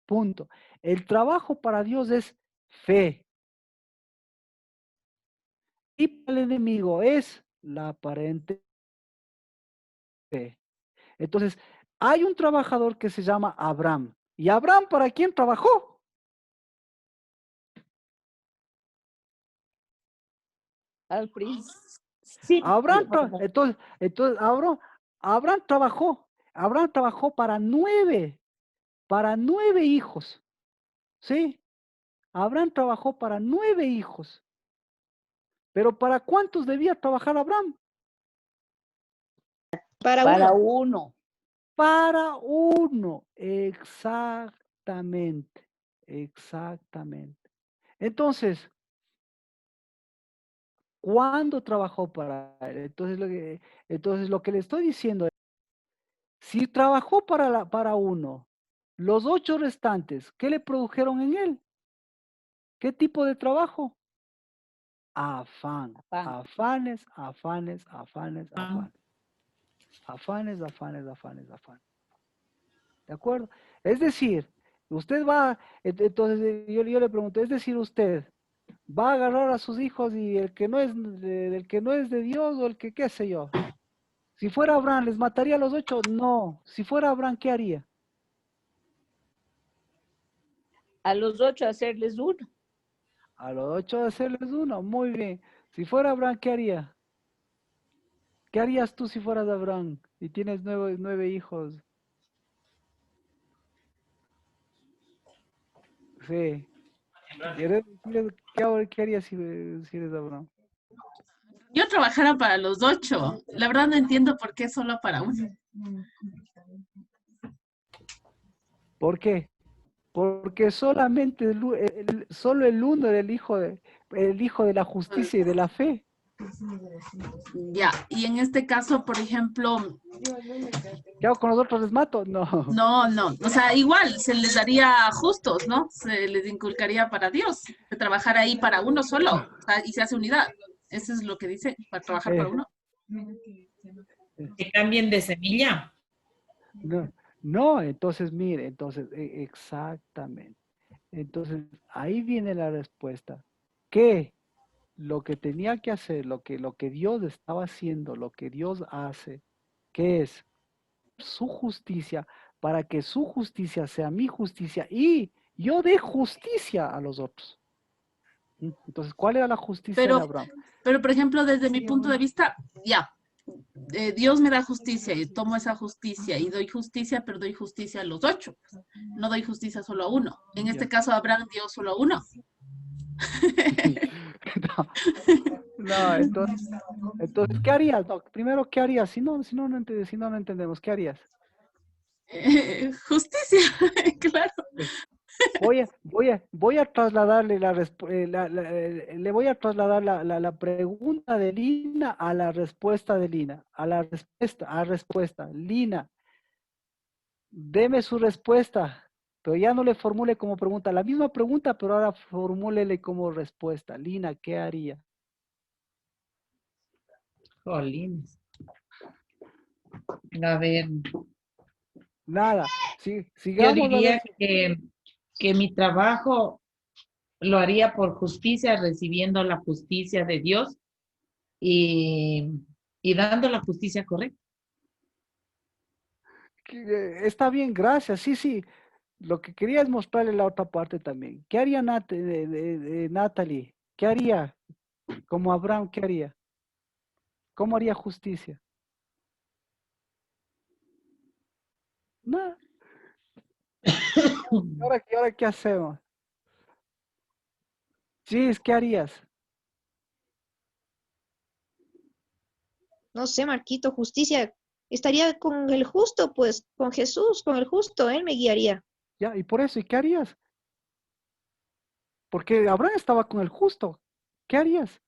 Punto. El trabajo para Dios es fe. Y para el enemigo es la aparente fe. Entonces, hay un trabajador que se llama Abraham. ¿Y Abraham para quién trabajó? Al principio. Entonces Abraham trabajó. Abraham trabajó para nueve hijos. ¿Sí? Abraham trabajó para 9 hijos. Pero ¿para cuántos debía trabajar Abraham? Para uno. Para uno. Exactamente. Exactamente. Entonces, ¿cuándo trabajó para él? Entonces lo que le estoy diciendo es, si trabajó para uno, los 8 restantes, ¿qué le produjeron en él? ¿Qué tipo de trabajo? Afán. Afanes, afanes, afanes, afanes. Afanes, afanes, afanes, afanes. ¿De acuerdo? Es decir, usted va, entonces yo le pregunto, es decir, usted va a agarrar a sus hijos y el que no es de Dios o el que qué sé yo. Si fuera Abraham, ¿les mataría a los 8? No. Si fuera Abraham, ¿qué haría? A los 8 hacerles uno. A los 8 hacerles uno. Muy bien. Si fuera Abraham, ¿qué haría? ¿Qué harías tú si fueras Abraham? Y tienes nueve hijos. Sí. ¿Qué harías si eres Abraham? Yo trabajara para los 8. La verdad no entiendo por qué solo para uno. ¿Por qué? Porque solamente solo el uno era el hijo de la justicia y de la fe. Ya, y en este caso, por ejemplo, ¿Qué hago con los otros? ¿Les mato? No. no, o sea, igual se les daría justos, ¿no? Se les inculcaría para Dios, de trabajar ahí para uno solo, o sea, y se hace unidad. Eso es lo que dice, para trabajar para uno. Que cambien de semilla. No, entonces mire, exactamente. Entonces, ahí viene la respuesta. Que lo que tenía que hacer, lo que Dios estaba haciendo, lo que Dios hace, que es su justicia, para que su justicia sea mi justicia y yo dé justicia a los otros. Entonces, ¿cuál era la justicia de Abraham? Pero por ejemplo, desde mi punto de vista, ya, Dios me da justicia y tomo esa justicia y doy justicia, pero doy justicia a los 8. No doy justicia solo a uno. En este caso, Abraham dio solo a uno. No, entonces, ¿qué harías? No, primero, ¿qué harías? Si no entendemos, ¿qué harías? Justicia, claro. Voy a trasladarle le voy a trasladar la pregunta de Lina a la respuesta de Lina, a respuesta. Lina, deme su respuesta, pero ya no le formule como pregunta, la misma pregunta, pero ahora formúlele como respuesta. Lina, ¿qué haría? Jolines. A ver. Nada, Yo sigamos. diría que mi trabajo lo haría por justicia, recibiendo la justicia de Dios y dando la justicia correcta. Está bien, gracias, sí. Lo que quería es mostrarle la otra parte también. ¿Qué haría Natalie? ¿Qué haría? Como Abraham, ¿qué haría? ¿Cómo haría justicia? No. ¿Ahora qué hacemos? Sí, ¿qué harías? No sé, Marquito, justicia. Estaría con el justo, pues, con Jesús, con el justo, Él me guiaría. Ya, y por eso, ¿y qué harías? Porque Abraham estaba con el justo. ¿Qué harías?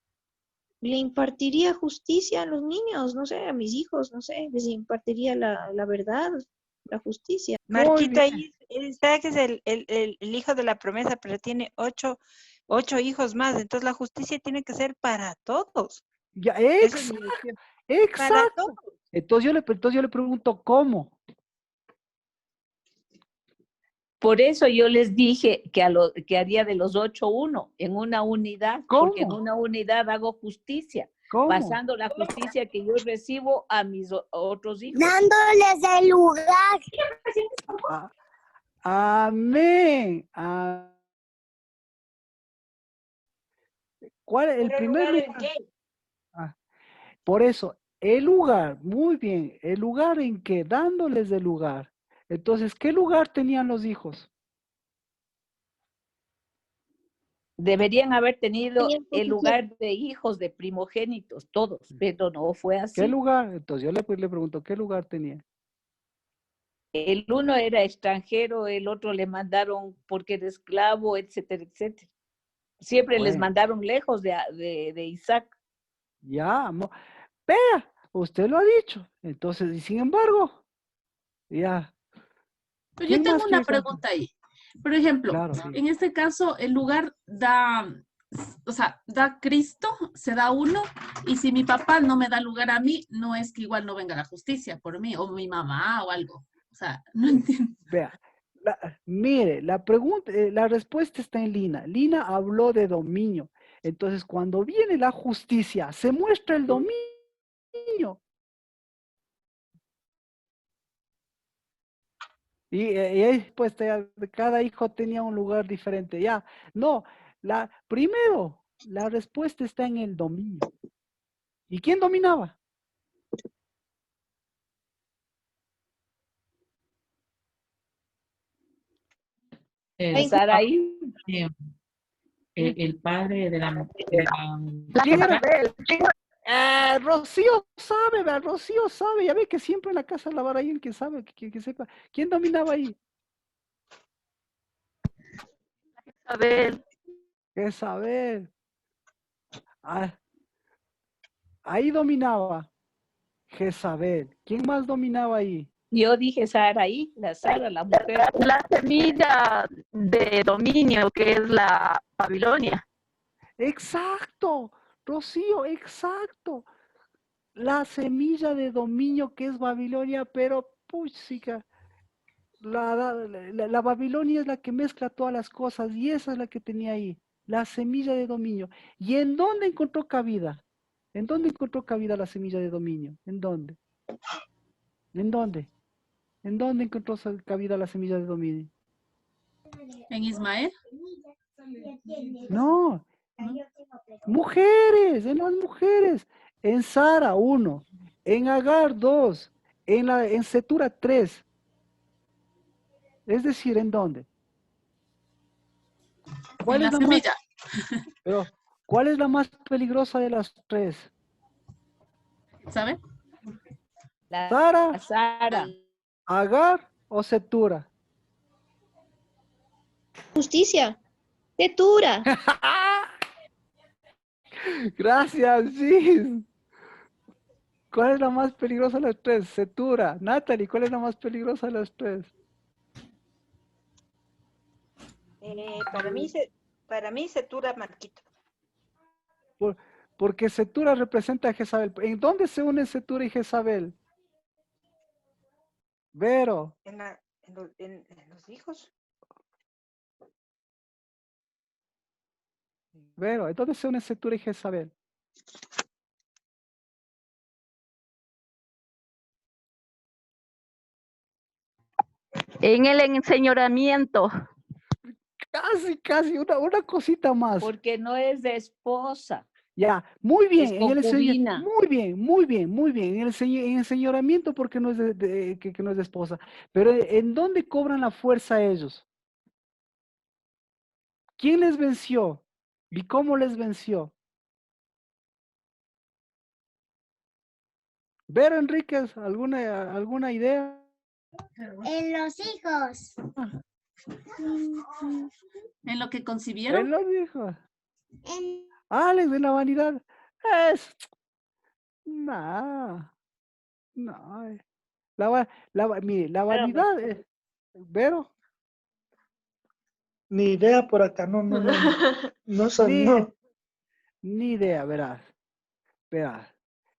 Le impartiría justicia a los niños, no sé, a mis hijos, no sé, les impartiría la verdad, la justicia. Muy Marquito, bien. ahí está que es el hijo de la promesa, pero tiene ocho hijos más, entonces la justicia tiene que ser para todos. Ya, Eso es mi decisión. Para exacto. todos. Entonces yo le pregunto, ¿cómo? Por eso yo les dije que haría de los 8 uno, en una unidad, porque en ¿Cómo? una unidad hago justicia, ¿Cómo? pasando la justicia que yo recibo a mis otros hijos. Dándoles el lugar. Amén. ¿Cuál es el ¿Pero primer lugar en lugar? qué? Por eso, el lugar, muy bien, el lugar en que dándoles el lugar. Entonces, ¿qué lugar tenían los hijos? Deberían haber tenido Tenían el posición. lugar de hijos, de primogénitos, todos, pero no fue ¿Qué así. lugar? Entonces yo le pregunto, ¿qué lugar tenía? El uno era extranjero, el otro le mandaron porque era esclavo, etcétera, etcétera. Siempre les Bueno. mandaron lejos de Isaac. Ya, vea, usted lo ha dicho. Entonces, y sin embargo, ya. Pero ¿Quién yo tengo más una quiere cantar? pregunta ahí. Por ejemplo, Claro, sí. en este caso, el lugar da, o sea, da Cristo, se da uno, y si mi papá no me da lugar a mí, no es que igual no venga la justicia por mí, o mi mamá o algo. O sea, no entiendo. Vea, mire, la respuesta está en Lina. Lina habló de dominio. Entonces, cuando viene la justicia, se muestra el dominio. Y ahí, pues, cada hijo tenía un lugar diferente. Ya, no, primero, la respuesta está en el dominio. ¿Y quién dominaba? el, Saraí. eh, el padre de la ¿Quién era? Rocío sabe, ¿verdad? Rocío sabe. Ya ve que siempre en la casa lavar ahí el que sabe, que sepa. ¿Quién dominaba ahí? Isabel. Jezabel. Ah, ahí dominaba Jezabel. ¿Quién más dominaba ahí? Yo dije Saraí, la Sara, la mujer. La semilla de dominio que es la Babilonia. Exacto, Rocío, exacto. La semilla de dominio que es Babilonia, pero puchica, la Babilonia es la que mezcla todas las cosas y esa es la que tenía ahí, la semilla de dominio. ¿Y en dónde encontró cabida? ¿En dónde encontró cabida la semilla de dominio? ¿En dónde? ¿En dónde? ¿En dónde encontró cabida la semilla de dominio? En Ismael. No, mujeres, en las mujeres. En Sara, 1. En Agar, 2. En Setura, 3. Es decir, ¿en dónde? ¿Cuál En es la la más, semilla. pero, ¿cuál es la más peligrosa de las 3? ¿Sabe? ¿Sara, Sara. Agar o Setura? Justicia. Tetura. Gracias, sí. ¿Cuál es la más peligrosa de las 3? Setura. Natalie, ¿cuál es la más peligrosa de las 3? Para mí Setura, Marquito. Porque Setura representa a Jezabel. ¿En dónde se unen Setura y Jezabel? Vero. En los hijos. Vero, ¿en dónde se unen Setura y Jezabel? En el enseñoramiento. Casi, una cosita más. Porque no es de esposa. Ya, muy bien, Es concubina. muy bien. En el señoramiento porque no es que no es de esposa. Pero ¿en dónde cobran la fuerza ellos? ¿Quién les venció? ¿Y cómo les venció? Vero Enríquez, ¿alguna idea? En los hijos. En lo que concibieron. Él lo dijo. En Alex, de la vanidad. No. Mire, la vanidad es. Vero, Ni idea por acá, no, ni, ni idea, verás.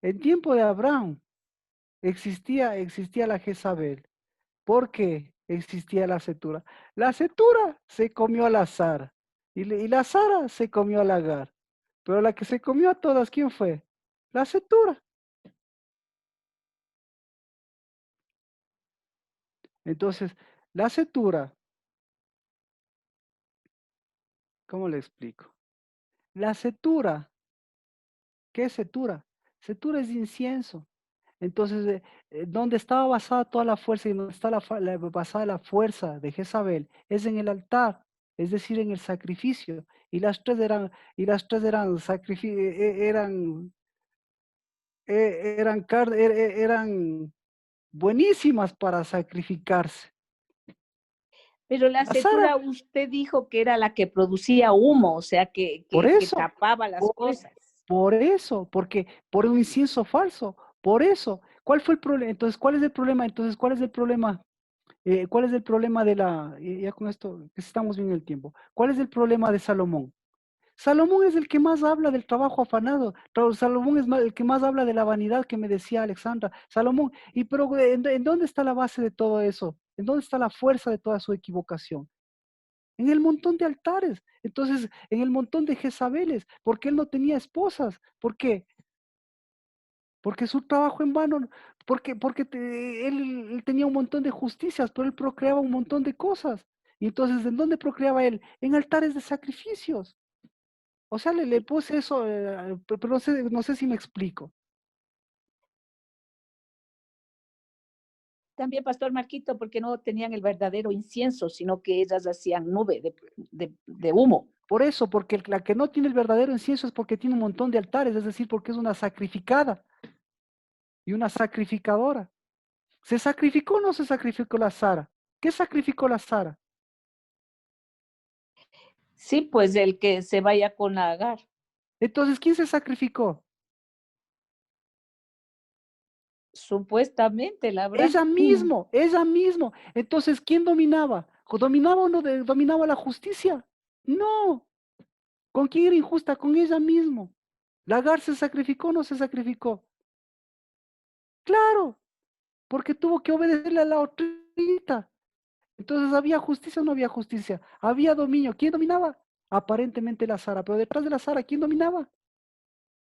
En tiempo de Abraham existía la Jezabel. ¿Por qué existía la Setura? La Setura se comió a la Sara y la Sara se comió a la Agar. Pero la que se comió a todas, ¿quién fue? La Setura. Entonces, la Setura, ¿cómo le explico? La Setura, ¿qué es Setura? Setura es incienso. Entonces, donde estaba basada toda la fuerza y donde está basada la fuerza de Jezabel es en el altar, es decir, en el sacrificio. Y las tres eran, eran buenísimas para sacrificarse. Pero la La Sara, setura usted dijo que era la que producía humo, o sea, que por eso, tapaba las cosas. por eso, porque por un incienso falso, por eso. ¿Cuál fue el problema? Entonces, ¿cuál es el problema? ¿Cuál es el problema? ¿Cuál es el problema ya con esto, que estamos bien el tiempo, cuál es el problema de Salomón? Salomón es el que más habla del trabajo afanado. Salomón es el que más habla de la vanidad que me decía Alexandra. Salomón, pero ¿en dónde está la base de todo eso? ¿En dónde está la fuerza de toda su equivocación? En el montón de altares. Entonces, en el montón de Jezabeles. Porque él no tenía esposas. ¿Por qué? Porque su trabajo en vano, él tenía un montón de justicias, pero él procreaba un montón de cosas. Y entonces, ¿en dónde procreaba él? En altares de sacrificios. O sea, le puse eso, pero no sé si me explico. También, Pastor Marquito, porque no tenían el verdadero incienso, sino que ellas hacían nube de humo. Por eso, porque la que no tiene el verdadero incienso es porque tiene un montón de altares, es decir, porque es una sacrificada y una sacrificadora. ¿Se sacrificó o no se sacrificó la Sara? ¿Qué sacrificó la Sara? Sí, pues el que se vaya con Agar. Entonces, ¿quién se sacrificó? Supuestamente, la verdad. Ella mismo, ella mismo. Entonces, ¿quién dominaba? ¿Dominaba o no dominaba la justicia? No. ¿Con quién era injusta? Con ella mismo. ¿La Agar se sacrificó o no se sacrificó? Claro, porque tuvo que obedecerle a la otrita. Entonces, ¿había justicia o no había justicia? Había dominio. ¿Quién dominaba? Aparentemente la Sara, pero detrás de la Sara, ¿quién dominaba?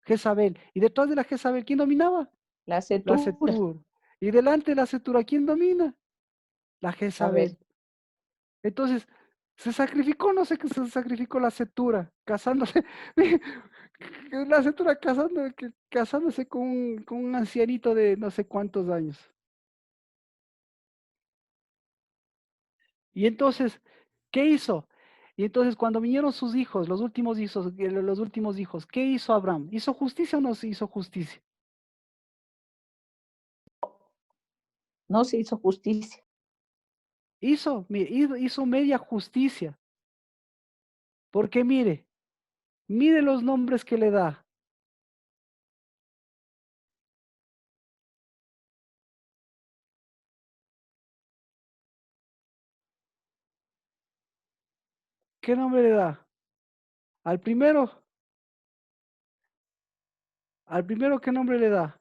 Jezabel. Y detrás de la Jezabel, ¿quién dominaba? La La Setur. Setur. Y delante de la Setura, ¿quién domina? La A Jezabel. ver, Entonces, ¿se sacrificó? No sé qué se sacrificó la Setura, casándose. La Setura casándose con un ancianito de no sé cuántos años. Y entonces, ¿qué hizo? Y entonces cuando vinieron sus hijos, los últimos hijos, ¿qué hizo Abraham? ¿Hizo justicia o no se hizo justicia? no se hizo justicia. Hizo media justicia. Porque mire los nombres que le da. ¿Qué nombre le da? Al primero, ¿qué nombre le da?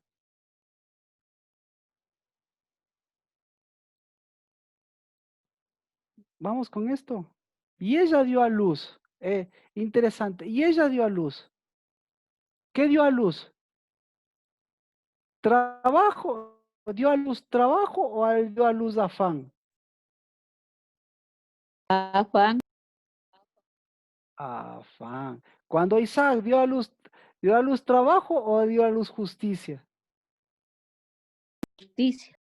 Vamos con esto. Y ella dio a luz. Interesante. Y ella dio a luz. ¿Qué dio a luz? ¿Trabajo? ¿Dio a luz trabajo o dio a luz afán? Afán, Afán. Cuando Isaac dio a luz trabajo o dio a luz justicia. justicia.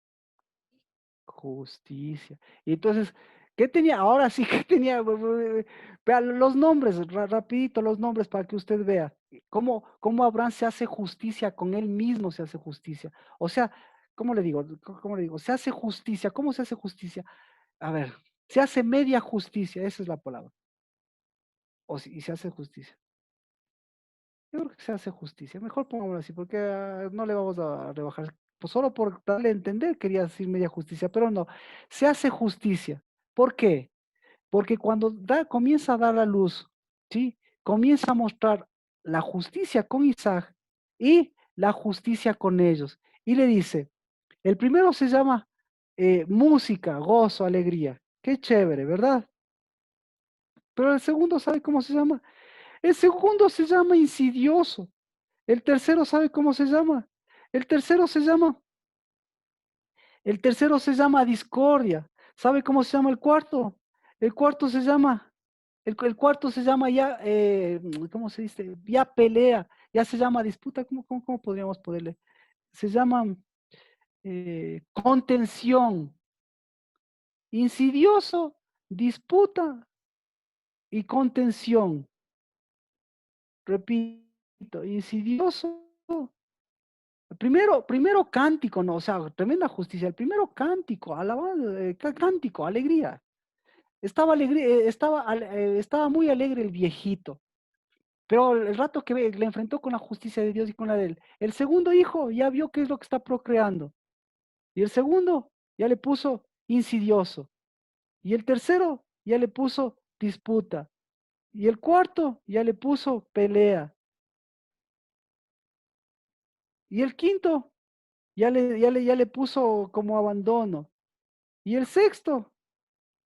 Justicia. Y entonces, ¿qué tenía? Ahora sí que tenía. Vea los nombres, rapidito los nombres para que usted vea cómo Abraham se hace justicia con él mismo, se hace justicia. O sea, ¿cómo le digo? ¿Cómo le digo? Se hace justicia. ¿Cómo se hace justicia? A ver, se hace media justicia, esa es la palabra. Y se hace justicia. Yo creo que se hace justicia. Mejor pongámoslo así, porque no le vamos a rebajar. Pues solo por darle a entender quería decir media justicia, pero no. Se hace justicia. ¿Por qué? Porque cuando comienza a dar la luz, ¿sí? Comienza a mostrar la justicia con Isaac y la justicia con ellos. Y le dice, el primero se llama música, gozo, alegría. Qué chévere, ¿verdad? Pero el segundo, ¿sabe cómo se llama? El segundo se llama insidioso. El tercero, ¿sabe cómo se llama? El tercero se llama, el tercero se llama discordia. ¿Sabe cómo se llama el cuarto? El cuarto se llama, el cuarto se llama ya, ¿cómo se dice? Ya pelea, ya se llama disputa. ¿Cómo podríamos ponerle? Se llama contención, insidioso, disputa y contención. Repito, insidioso. Primero cántico, ¿no? O sea, tremenda justicia. El primero cántico, alabanza, cántico, alegría. Estaba muy alegre el viejito, pero el rato que le enfrentó con la justicia de Dios y con la de él. El segundo hijo ya vio qué es lo que está procreando. Y el segundo ya le puso insidioso. Y el tercero ya le puso disputa. Y el cuarto ya le puso pelea. Y el quinto ya le puso como abandono. Y el sexto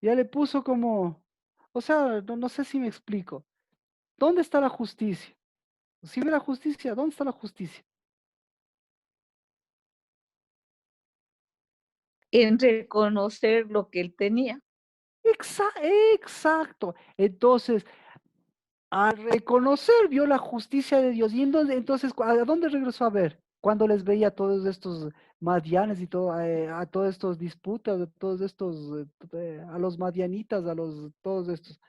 ya le puso como, o sea, no sé si me explico. ¿Dónde está la justicia? Si ve la justicia, ¿dónde está la justicia? En reconocer lo que él tenía. Exacto. Entonces, al reconocer, vio la justicia de Dios. ¿Y entonces, a dónde regresó a ver? cuando les veía a todos estos madianes y todo, a todos estos disputas, a todos estos, a los madianitas, todos estos.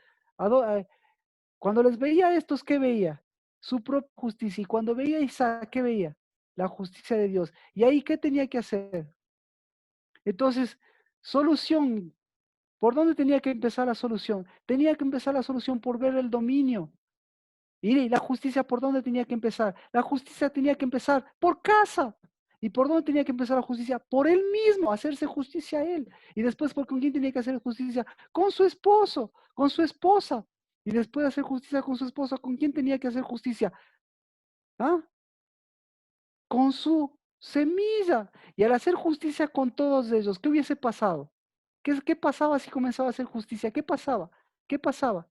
Cuando les veía a estos, ¿qué veía? Su propia justicia. Y cuando veía a Isaac, ¿qué veía? La justicia de Dios. ¿Y ahí qué tenía que hacer? Entonces, solución. ¿Por dónde tenía que empezar la solución? Tenía que empezar la solución por ver el dominio. Y la justicia, ¿por dónde tenía que empezar? La justicia tenía que empezar por casa. ¿Y por dónde tenía que empezar la justicia? Por él mismo, hacerse justicia a él. Y después, ¿con quién tenía que hacer justicia? Con su esposo, con su esposa. Y después de hacer justicia con su esposa, ¿con quién tenía que hacer justicia? ¿Ah? Con su semilla. Y al hacer justicia con todos ellos, ¿qué hubiese pasado? ¿Qué pasaba si comenzaba a hacer justicia? ¿Qué pasaba? ¿Qué pasaba?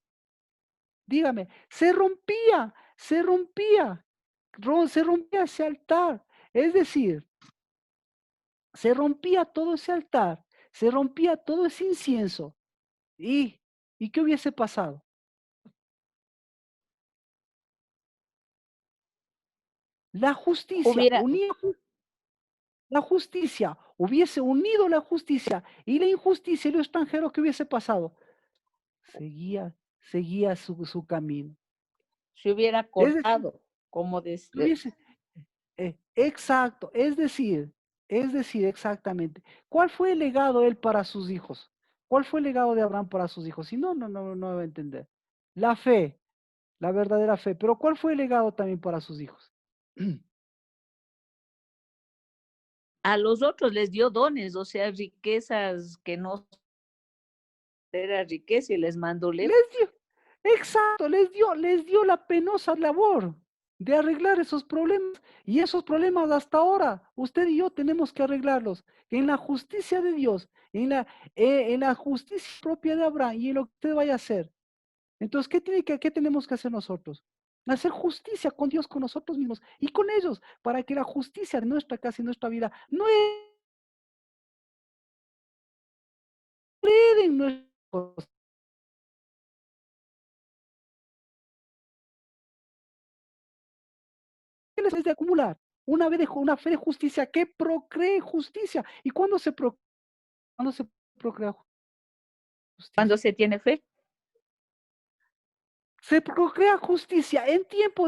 Dígame, se rompía, se rompía ese altar. Es decir, se rompía todo ese altar, se rompía todo ese incienso. ¿Y qué hubiese pasado? La justicia Hubiera, hubiese unido la justicia y la injusticia y lo extranjero, ¿qué hubiese pasado? Seguía su camino. se hubiera Es decir, cortado, como hubiese, exacto, es decir, exactamente. ¿Cuál fue el legado de él para sus hijos? ¿Cuál fue el legado de Abraham para sus hijos? Si no, no va a entender. La fe, la verdadera fe. Pero ¿cuál fue el legado también para sus hijos? a los otros les dio dones, o sea, riquezas que no era riqueza y les mandó lejos. Les dio, exacto, les dio la penosa labor de arreglar esos problemas. Y esos problemas hasta ahora, usted y yo tenemos que arreglarlos. En la justicia de Dios, en la justicia propia de Abraham y en lo que usted vaya a hacer. Entonces, ¿qué tenemos que hacer nosotros? Hacer justicia con Dios, con nosotros mismos y con ellos, para que la justicia de nuestra casa y nuestra vida no hereden nuestros. ¿Qué les es de acumular? Una fe de justicia que procree justicia. ¿Y cuándo se procrea Cuando justicia? se tiene fe, Se procrea justicia en tiempo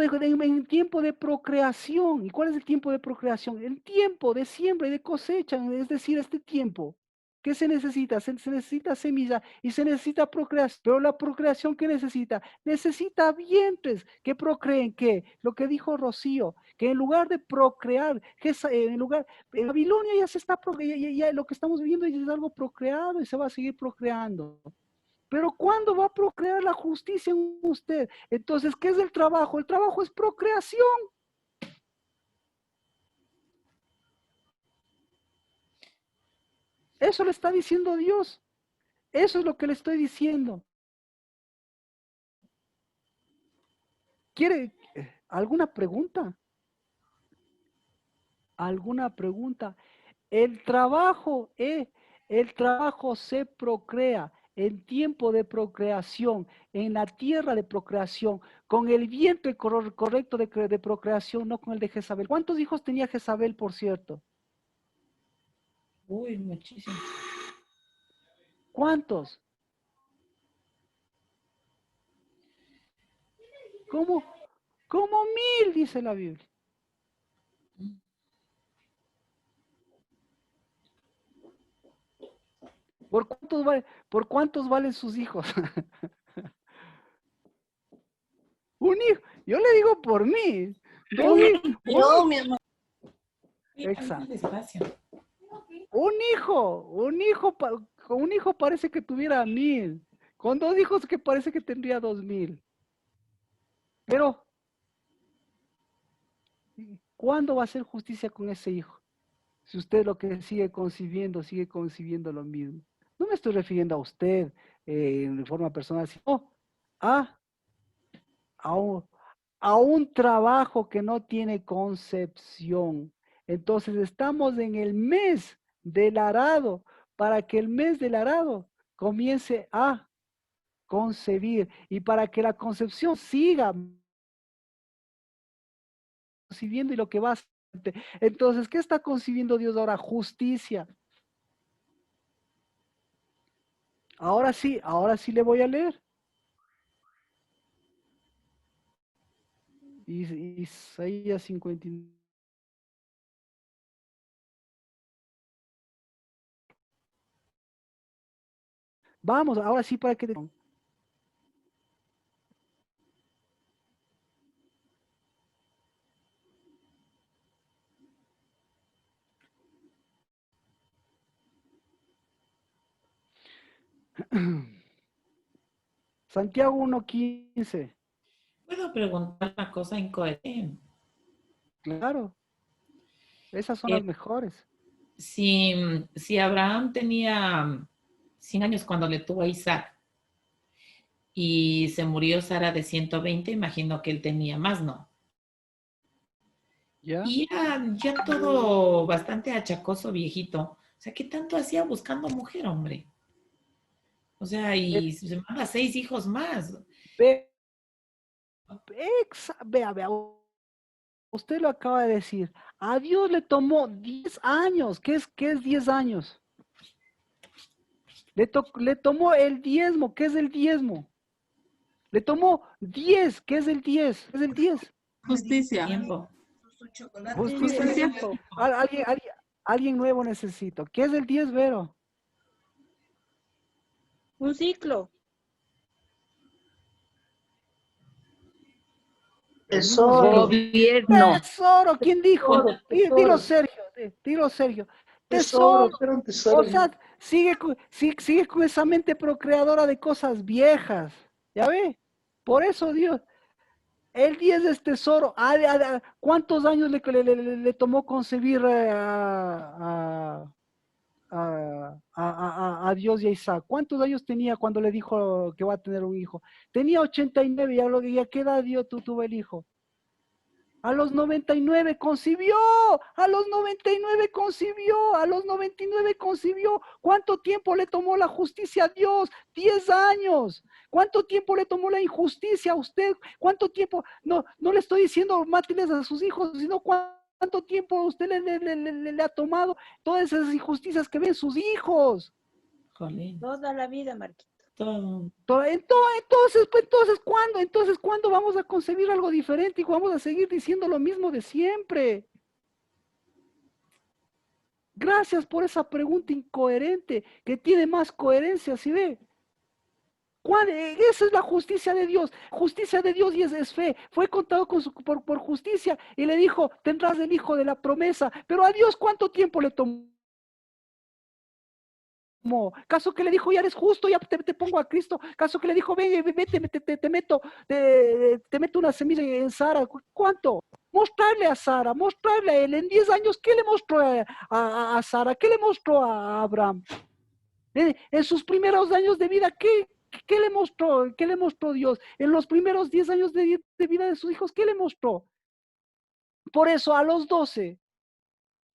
de procreación. ¿Y cuál es el tiempo de procreación? El tiempo de siembra y de cosecha, es decir, este tiempo. ¿Qué se necesita? Se necesita semilla y se necesita procreación. Pero la procreación, ¿qué necesita? Necesita vientres que procreen. ¿Qué? Lo que dijo Rocío, que en lugar de procrear, en Babilonia ya se está procreando, ya lo que estamos viviendo es algo procreado y se va a seguir procreando. Pero ¿cuándo va a procrear la justicia en usted? Entonces, ¿qué es el trabajo? El trabajo es procreación. Eso le está diciendo Dios. Eso es lo que le estoy diciendo. ¿Quiere alguna pregunta? ¿Alguna pregunta? El trabajo, el trabajo se procrea en tiempo de procreación, en la tierra de procreación, con el viento correcto de procreación, no con el de Jezabel. ¿Cuántos hijos tenía Jezabel, por cierto? Uy, muchísimo. ¿Cuántos? Como 1000, dice la Biblia. ¿Por cuántos valen sus hijos? Un hijo. Yo le digo por mí. Dos hijos. Yo, mi hermano. Exacto. Despacio. Un hijo parece que tuviera 1000. Con 2 hijos que parece que tendría 2000. Pero, ¿cuándo va a hacer justicia con ese hijo? Si usted lo que sigue concibiendo lo mismo. No me estoy refiriendo a usted de forma personal, sino a un trabajo que no tiene concepción. Entonces estamos en el mes del arado, para que el mes del arado comience a concebir y para que la concepción siga concibiendo y lo que va a hacer Entonces, ¿qué está concibiendo Dios ahora? Justicia. Ahora sí le voy a leer. Isaías 59. Vamos, ahora sí para que... Santiago 1:15. Puedo preguntar una cosa incoherente. Claro, esas son las Eh, mejores. si Abraham tenía 100 años cuando le tuvo a Isaac y se murió Sara de 120, imagino que él tenía más, ¿no? ¿Ya? Y ya todo bastante achacoso, viejito. O sea, ¿qué tanto hacía buscando mujer, hombre? O sea, y se manda 6 hijos más. Ve, vea, usted lo acaba de decir. A Dios le tomó 10 años. ¿Qué es 10 años? Le tomó el diezmo. ¿Qué es el diezmo? Le tomó 10. ¿Qué es el 10? ¿Qué es el 10? Justicia. Tiempo. Justicia Justicia. necesito. Alguien nuevo necesito. ¿Qué es el 10, Vero? Un ciclo. El mismo Gobierno. tesoro. ¿Quién dijo? Dilo, Tesoro, Sergio. Dilo, Sergio. tesoro, Tesoro. era un tesoro. O sea, sigue con esa mente procreadora de cosas viejas. ¿Ya ve? Por eso Dios, el 10 es tesoro. ¿Cuántos años le tomó concebir a Dios y a Isaac? ¿Cuántos años tenía cuando le dijo que va a tener un hijo? Tenía 89, ¿y a qué edad tuvo el hijo? A los 99 concibió, a los 99 concibió, a los 99 concibió. ¿Cuánto tiempo le tomó la justicia a Dios? 10 años. ¿Cuánto tiempo le tomó la injusticia a usted? ¿Cuánto tiempo? No le estoy diciendo máteles a sus hijos, sino cuánto tiempo usted le ha tomado todas esas injusticias que ven sus hijos. Jolín. Toda la vida, Marquito. Entonces, ¿cuándo vamos a concebir algo diferente y vamos a seguir diciendo lo mismo de siempre? Gracias por esa pregunta incoherente, que tiene más coherencia, ¿sí ve? Esa es la justicia de Dios. Justicia de Dios y es fe. Fue contado por justicia y le dijo, tendrás el hijo de la promesa. Pero a Dios, ¿cuánto tiempo le tomó? Caso que le dijo, ya eres justo, ya te pongo a Cristo. Caso que le dijo, ven, vete, te meto una semilla en Sara. ¿Cuánto? Mostrarle a Sara, mostrarle a él. En 10 años, ¿qué le mostró a Sara? ¿Qué le mostró a Abraham? En sus primeros años de vida, ¿qué le mostró? ¿Qué le mostró Dios? En los primeros 10 años de vida de sus hijos, ¿qué le mostró? Por eso, a los 12,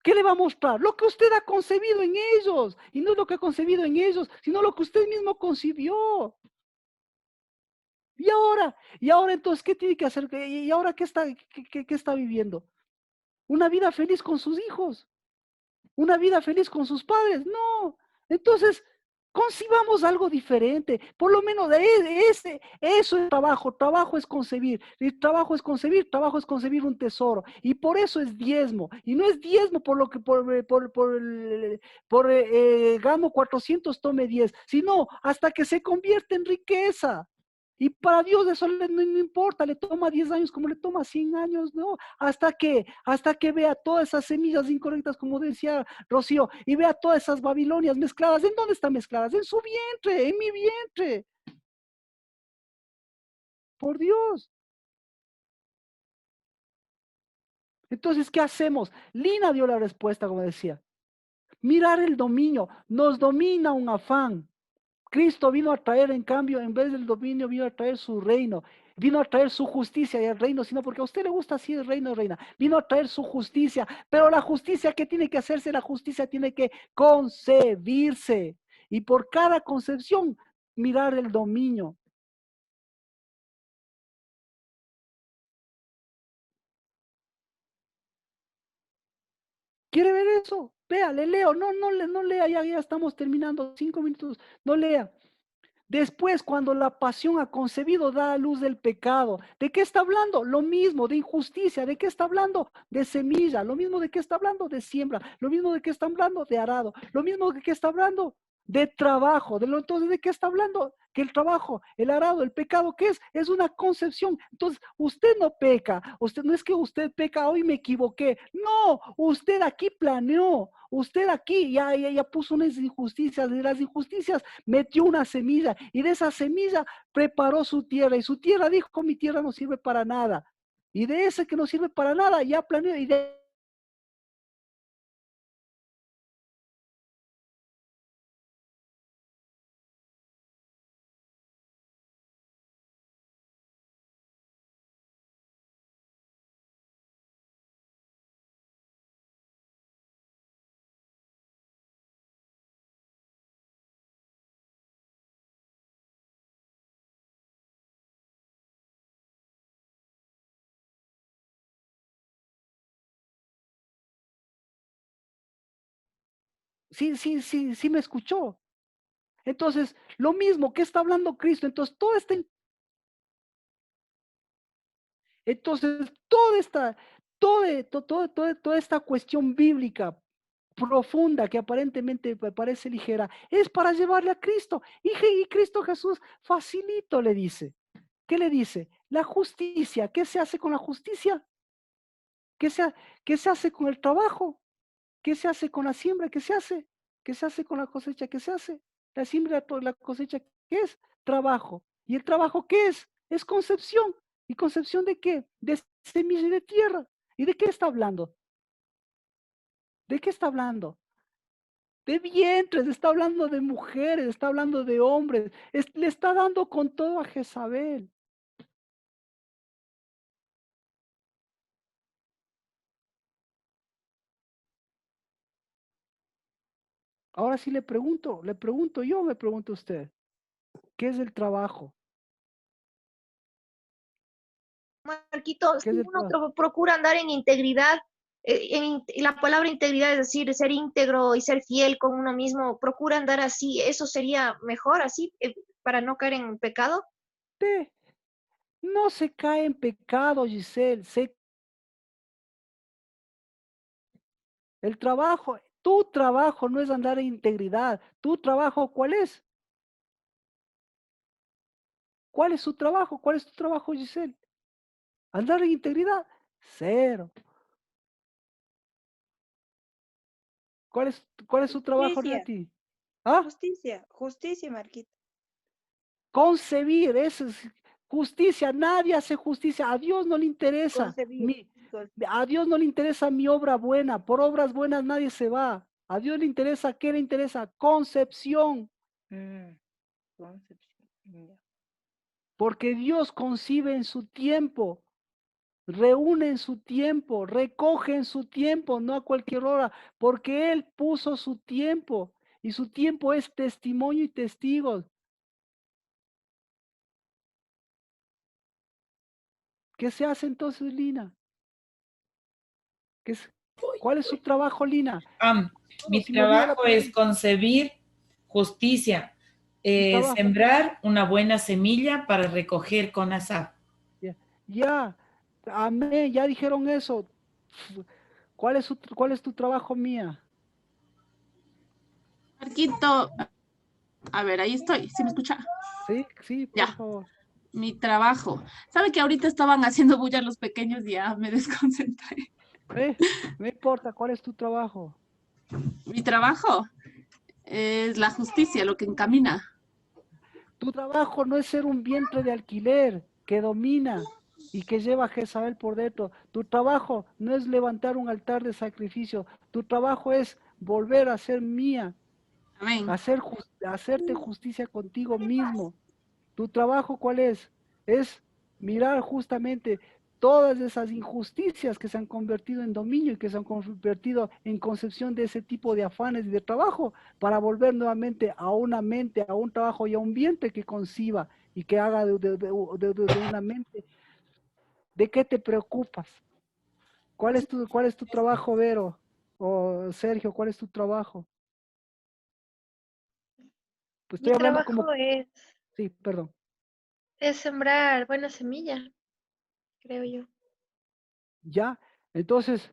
¿qué le va a mostrar? Lo que usted ha concebido en ellos. Y no es lo que ha concebido en ellos, sino lo que usted mismo concibió. Y ahora entonces, ¿qué tiene que hacer? ¿Y ahora qué está viviendo? Una vida feliz con sus hijos. Una vida feliz con sus padres. No. Entonces, concibamos algo diferente. Por lo menos eso es trabajo. Trabajo es concebir. Trabajo es concebir. Trabajo es concebir un tesoro. Y por eso es diezmo. Y no es diezmo por lo que gano 400, tome 10. Sino hasta que se convierte en riqueza. Y para Dios eso no importa, le toma 10 años como le toma 100 años, no, hasta que vea todas esas semillas incorrectas, como decía Rocío, y vea todas esas Babilonias mezcladas. ¿En dónde están mezcladas? En su vientre, en mi vientre. Por Dios. Entonces, ¿qué hacemos? Lina dio la respuesta, como decía. Mirar el dominio, nos domina un afán. Cristo vino a traer, en cambio, en vez del dominio, vino a traer su reino. Vino a traer su justicia y el reino, sino porque a usted le gusta así el reino, reina. Vino a traer su justicia, pero la justicia que tiene que hacerse, la justicia tiene que concebirse. Y por cada concepción, mirar el dominio. ¿Quiere ver eso? Vea, le leo. No lea, ya estamos terminando. 5 minutos. No lea. Después, cuando la pasión ha concebido, da a luz del pecado. ¿De qué está hablando? Lo mismo, de injusticia. ¿De qué está hablando? De semilla. Lo mismo de qué está hablando? De siembra. Lo mismo de qué está hablando? De arado. Lo mismo de qué está hablando? De trabajo. Entonces, ¿de qué está hablando? Que el trabajo, el arado, el pecado, ¿qué es? Es una concepción. Entonces, usted no peca. Usted no es que usted peca, hoy me equivoqué. No, usted aquí planeó. Usted aquí ya puso unas injusticias. De las injusticias metió una semilla y de esa semilla preparó su tierra y su tierra dijo, mi tierra no sirve para nada. Y de ese que no sirve para nada ya planeó y de sí me escuchó. Entonces, lo mismo que está hablando Cristo. Entonces, toda esta cuestión bíblica profunda que aparentemente parece ligera, es para llevarle a Cristo. Y Cristo Jesús facilito le dice. ¿Qué le dice? La justicia. ¿Qué se hace con la justicia? ¿Qué se hace con el trabajo? ¿Qué se hace con la siembra? ¿Qué se hace? ¿Qué se hace con la cosecha? ¿Qué se hace? La siembra, la cosecha, ¿qué es? Trabajo. ¿Y el trabajo qué es? Es concepción. ¿Y concepción de qué? De semilla y de tierra. ¿Y de qué está hablando? ¿De qué está hablando? De vientres, está hablando de mujeres, está hablando de hombres. Le está dando con todo a Jezabel. Ahora sí le pregunto yo, me pregunto usted, ¿qué es el trabajo? Marquito, ¿Qué si es el uno trabajo? procura andar en integridad, la palabra integridad es decir, ser íntegro y ser fiel con uno mismo, procura andar así, eso sería mejor así, para no caer en pecado. No se cae en pecado, Giselle. El trabajo, tu trabajo no es andar en integridad. ¿Tu trabajo cuál es? ¿Cuál es su trabajo? ¿Cuál es tu trabajo, Giselle? ¿Andar en integridad? Cero. ¿Cuál es su trabajo, Justicia, Nati? ¿Ah? justicia, Marquito. Concebir, eso es justicia. Nadie hace justicia. A Dios no le interesa. Concebir. A Dios no le interesa mi obra buena. Por obras buenas nadie se va. A Dios le interesa, ¿qué le interesa? Concepción. Concepción. Ya. Porque Dios concibe en su tiempo, reúne en su tiempo, recoge en su tiempo, no a cualquier hora, porque Él puso su tiempo y su tiempo es testimonio y testigos. ¿Qué se hace entonces, Lina? ¿Cuál es su trabajo, Lina? No, Mi si me olvida la trabajo es pregunta. concebir justicia, Su trabajo. sembrar una buena semilla para recoger con azar. Ya, amén, ya dijeron eso. ¿Cuál es tu trabajo, Mía? Marquito, a ver, ahí estoy, ¿sí me escucha? Sí, por Ya, favor. mi trabajo. ¿Sabe que ahorita estaban haciendo bulla los pequeños y ya me desconcentré? No importa, ¿cuál es tu trabajo? Mi trabajo es la justicia, lo que encamina. Tu trabajo no es ser un vientre de alquiler que domina y que lleva a Jezabel por dentro. Tu trabajo no es levantar un altar de sacrificio. Tu trabajo es volver a ser mía, Amén. hacerte justicia contigo mismo. ¿Tu trabajo cuál es? Es mirar justamente todas esas injusticias que se han convertido en dominio y que se han convertido en concepción de ese tipo de afanes y de trabajo para volver nuevamente a una mente, a un trabajo y a un vientre que conciba y que haga de una mente. ¿De qué te preocupas? ¿Cuál es tu trabajo, Vero? O Sergio, ¿cuál es tu trabajo? Pues Mi estoy hablando como... trabajo Sí, perdón. es sembrar buena semilla, creo yo. Ya, entonces,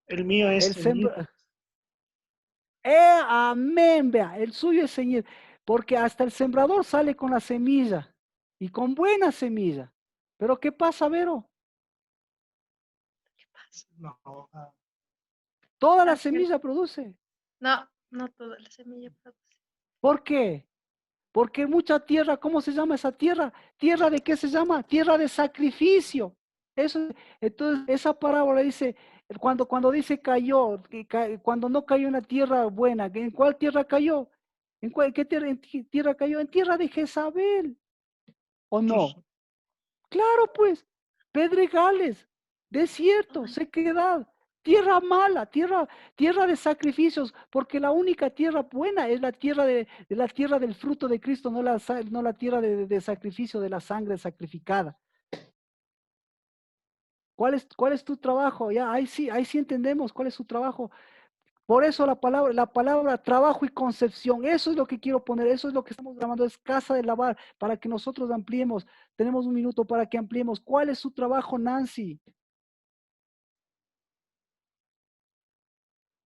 El mío es el ceñir. sembra... Amén, vea, el suyo es ceñir, porque hasta el sembrador sale con la semilla y con buena semilla. Pero ¿qué pasa, Vero? ¿Qué pasa? No, Toda la Ah, cierto. semilla produce. No, no toda la semilla produce. ¿Por qué? Porque mucha tierra, ¿cómo se llama esa tierra? ¿Tierra de qué se llama? Tierra de sacrificio. Eso, entonces, esa parábola dice, cuando dice cayó, cuando no cayó en la tierra buena, ¿en cuál tierra cayó? ¿Qué tierra, tierra cayó? En tierra de Jezabel, ¿o no? Claro, pues, pedregales, desierto, sequedad, tierra mala, tierra de sacrificios, porque la única tierra buena es la tierra de la tierra del fruto de Cristo, no la tierra de sacrificio de la sangre sacrificada. ¿Cuál es tu trabajo? Ya, ahí sí entendemos cuál es su trabajo. Por eso la palabra trabajo y concepción, eso es lo que quiero poner, eso es lo que estamos llamando, es casa de lavar, para que nosotros ampliemos. Tenemos un minuto para que ampliemos. ¿Cuál es su trabajo, Nancy?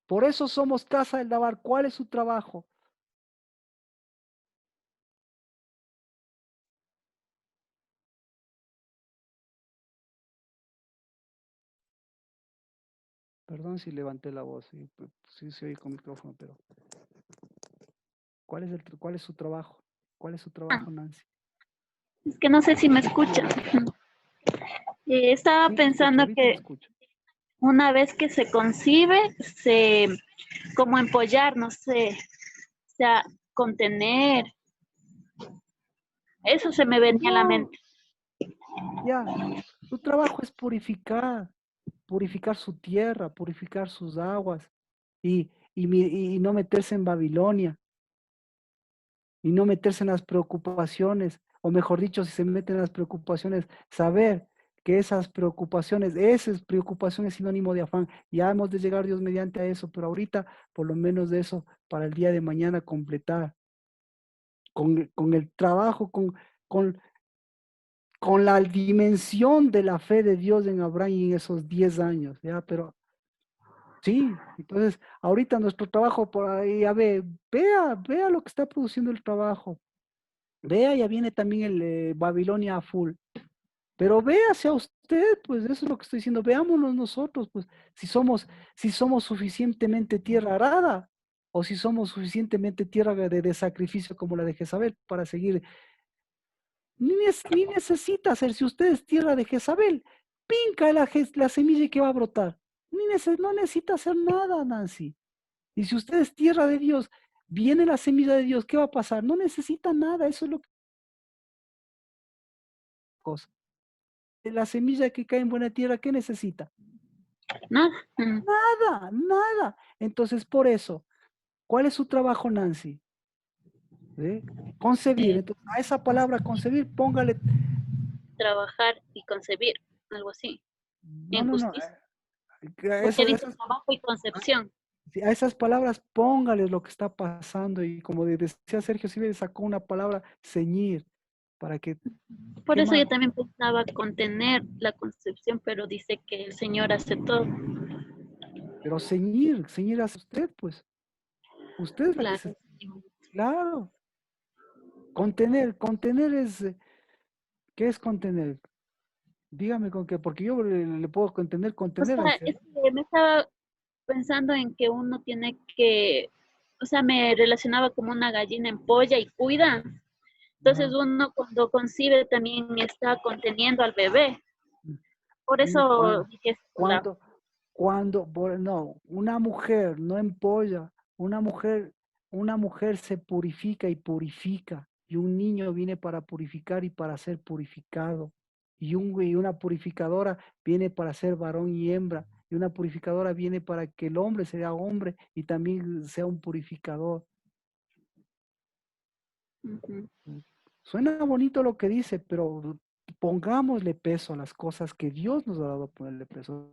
Por eso somos casa de lavar. ¿Cuál es su trabajo? Perdón si levanté la voz, sí se oye con micrófono, pero ¿cuál es su trabajo? ¿Cuál es su trabajo, Nancy? Es que no sé si me escucha. Estaba Sí, te escucho, pensando ahorita te que escucho. una vez que se concibe, como empollar, no sé, o sea, contener, eso se me venía a la No, mente. ya, su trabajo es purificar su tierra, purificar sus aguas y no meterse en Babilonia y no meterse en las preocupaciones, o mejor dicho, si se meten en las preocupaciones, saber que esas preocupación es sinónimo de afán. Ya hemos de llegar Dios mediante a eso, pero ahorita por lo menos de eso para el día de mañana completar con el trabajo, con, con la dimensión de la fe de Dios en Abraham y en esos 10 años, ¿ya? Pero sí, entonces ahorita nuestro trabajo por ahí, vea lo que está produciendo el trabajo. Vea, ya viene también el Babilonia a full. Pero véase a usted, pues eso es lo que estoy diciendo. Veámonos nosotros, pues, si somos suficientemente tierra arada o si somos suficientemente tierra de sacrificio como la de Jezabel para seguir. Ni necesita hacer, si usted es tierra de Jezabel, pinca la semilla que va a brotar. No necesita hacer nada, Nancy. Y si usted es tierra de Dios, viene la semilla de Dios, ¿qué va a pasar? No necesita nada, eso es lo que cosa. La semilla que cae en buena tierra, ¿qué necesita? ¿No? Nada. Entonces, por eso, ¿cuál es su trabajo, Nancy? ¿Eh? Concebir. Entonces, a esa palabra concebir, póngale. Trabajar y concebir, algo así, No, en no, no. justicia. A Porque esas, dice trabajo y concepción. sí, a esas palabras, póngale lo que está pasando. Y como decía Sergio, si le sacó una palabra, ceñir, para que. Por ¿Qué eso más? yo también pensaba contener la concepción, pero dice que el Señor hace todo. Pero ceñir hace usted, pues. Usted es la que se. Claro. Claro. Contener es. ¿Qué es contener? Dígame con qué, porque yo le puedo O contener al sea, ser. es que me estaba pensando en que uno tiene que, o sea, me relacionaba como una gallina en polla y cuida. Entonces Ajá. uno cuando concibe también está conteniendo al bebé. Por eso Cuando, dije ese lado. no, una mujer no empolla, una mujer se purifica y purifica, y un niño viene para purificar y para ser purificado, y una purificadora viene para ser varón y hembra, y una purificadora viene para que el hombre sea hombre y también sea un purificador. Ujú. Suena bonito lo que dice, pero pongámosle peso a las cosas que Dios nos ha dado a ponerle peso.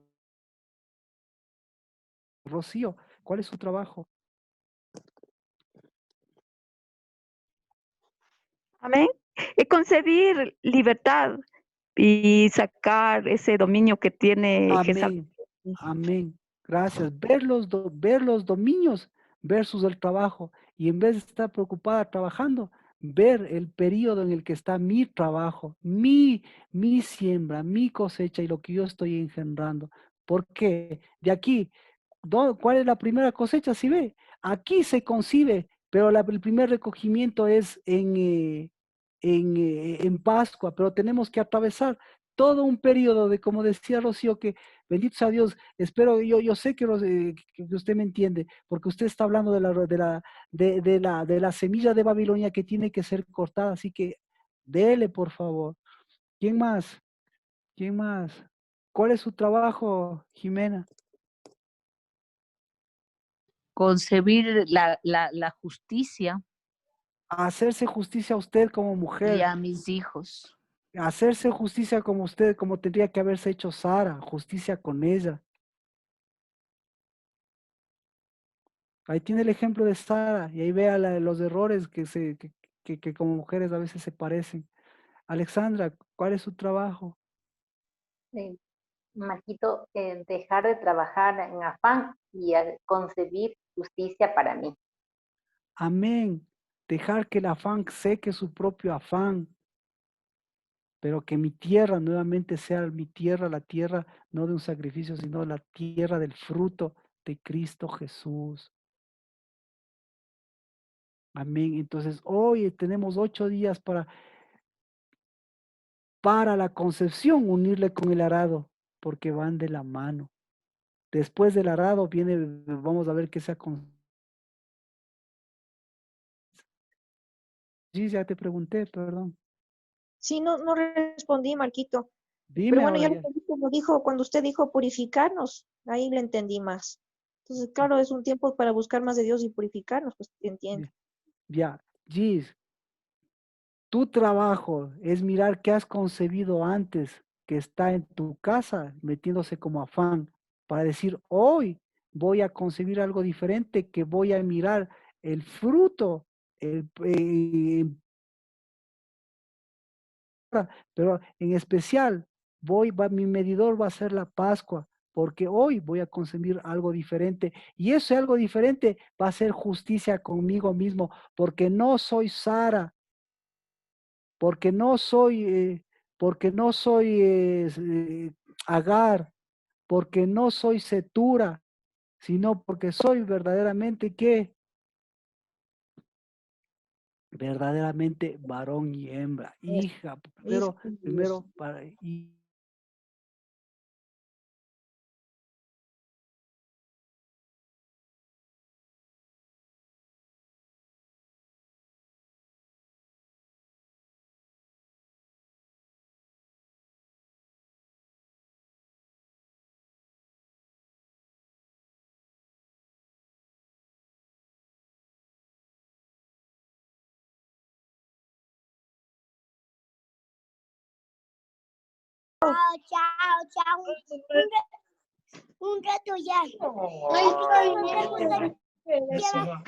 Rocío, ¿cuál es su trabajo? Amén. Y concebir libertad y sacar ese dominio que tiene Jesús. Amén. Amén. Gracias. Ver los dominios versus el trabajo. Y en vez de estar preocupada trabajando, ver el periodo en el que está mi trabajo, mi siembra, mi cosecha y lo que yo estoy engendrando. Porque de aquí, ¿cuál es la primera cosecha? Si ve, aquí se concibe, pero el primer recogimiento es en Pascua, pero tenemos que atravesar todo un periodo de, como decía Rocío, que bendito sea Dios, espero, yo sé que usted me entiende, porque usted está hablando de la semilla de Babilonia que tiene que ser cortada, así que dele, por favor. ¿Quién más? ¿Quién más? ¿Cuál es su trabajo, Jimena? Concebir la justicia Hacerse justicia a usted como y mujer, a mis hijos. hacerse justicia como usted, como tendría que haberse hecho Sara, justicia con ella. Ahí tiene el ejemplo de Sara y ahí vea los errores que como mujeres a veces se parecen. Alexandra, ¿cuál es su trabajo? Marquito, dejar de trabajar en afán y concebir justicia para mí. Amén. Dejar que el afán seque su propio afán, pero que mi tierra nuevamente sea mi tierra, la tierra no de un sacrificio, sino la tierra del fruto de Cristo Jesús. Amén. Entonces, hoy tenemos 8 días para la concepción, unirle con el arado, porque van de la mano. Después del arado viene, vamos a ver qué sea con... Sí, ya te pregunté, perdón. Sí, no respondí, Marquito. Pero Dime bueno, ahora ya lo ya. entendí cuando cuando usted dijo purificarnos, ahí le entendí más. Entonces, claro, es un tiempo para buscar más de Dios y purificarnos, pues entiendo. Ya, Gis, tu trabajo es mirar qué has concebido antes, que está en tu casa, metiéndose como afán, para decir, hoy voy a concebir algo diferente, que voy a mirar el fruto, pero en especial, mi medidor va a ser la Pascua, porque hoy voy a concebir algo diferente, y ese algo diferente va a ser justicia conmigo mismo, porque no soy Sara, porque no soy Agar, porque no soy Setura, sino porque soy verdaderamente verdaderamente varón y hembra, hija, primero para Chao, chao, chao. Un rato ya. Ay, me gusta llevar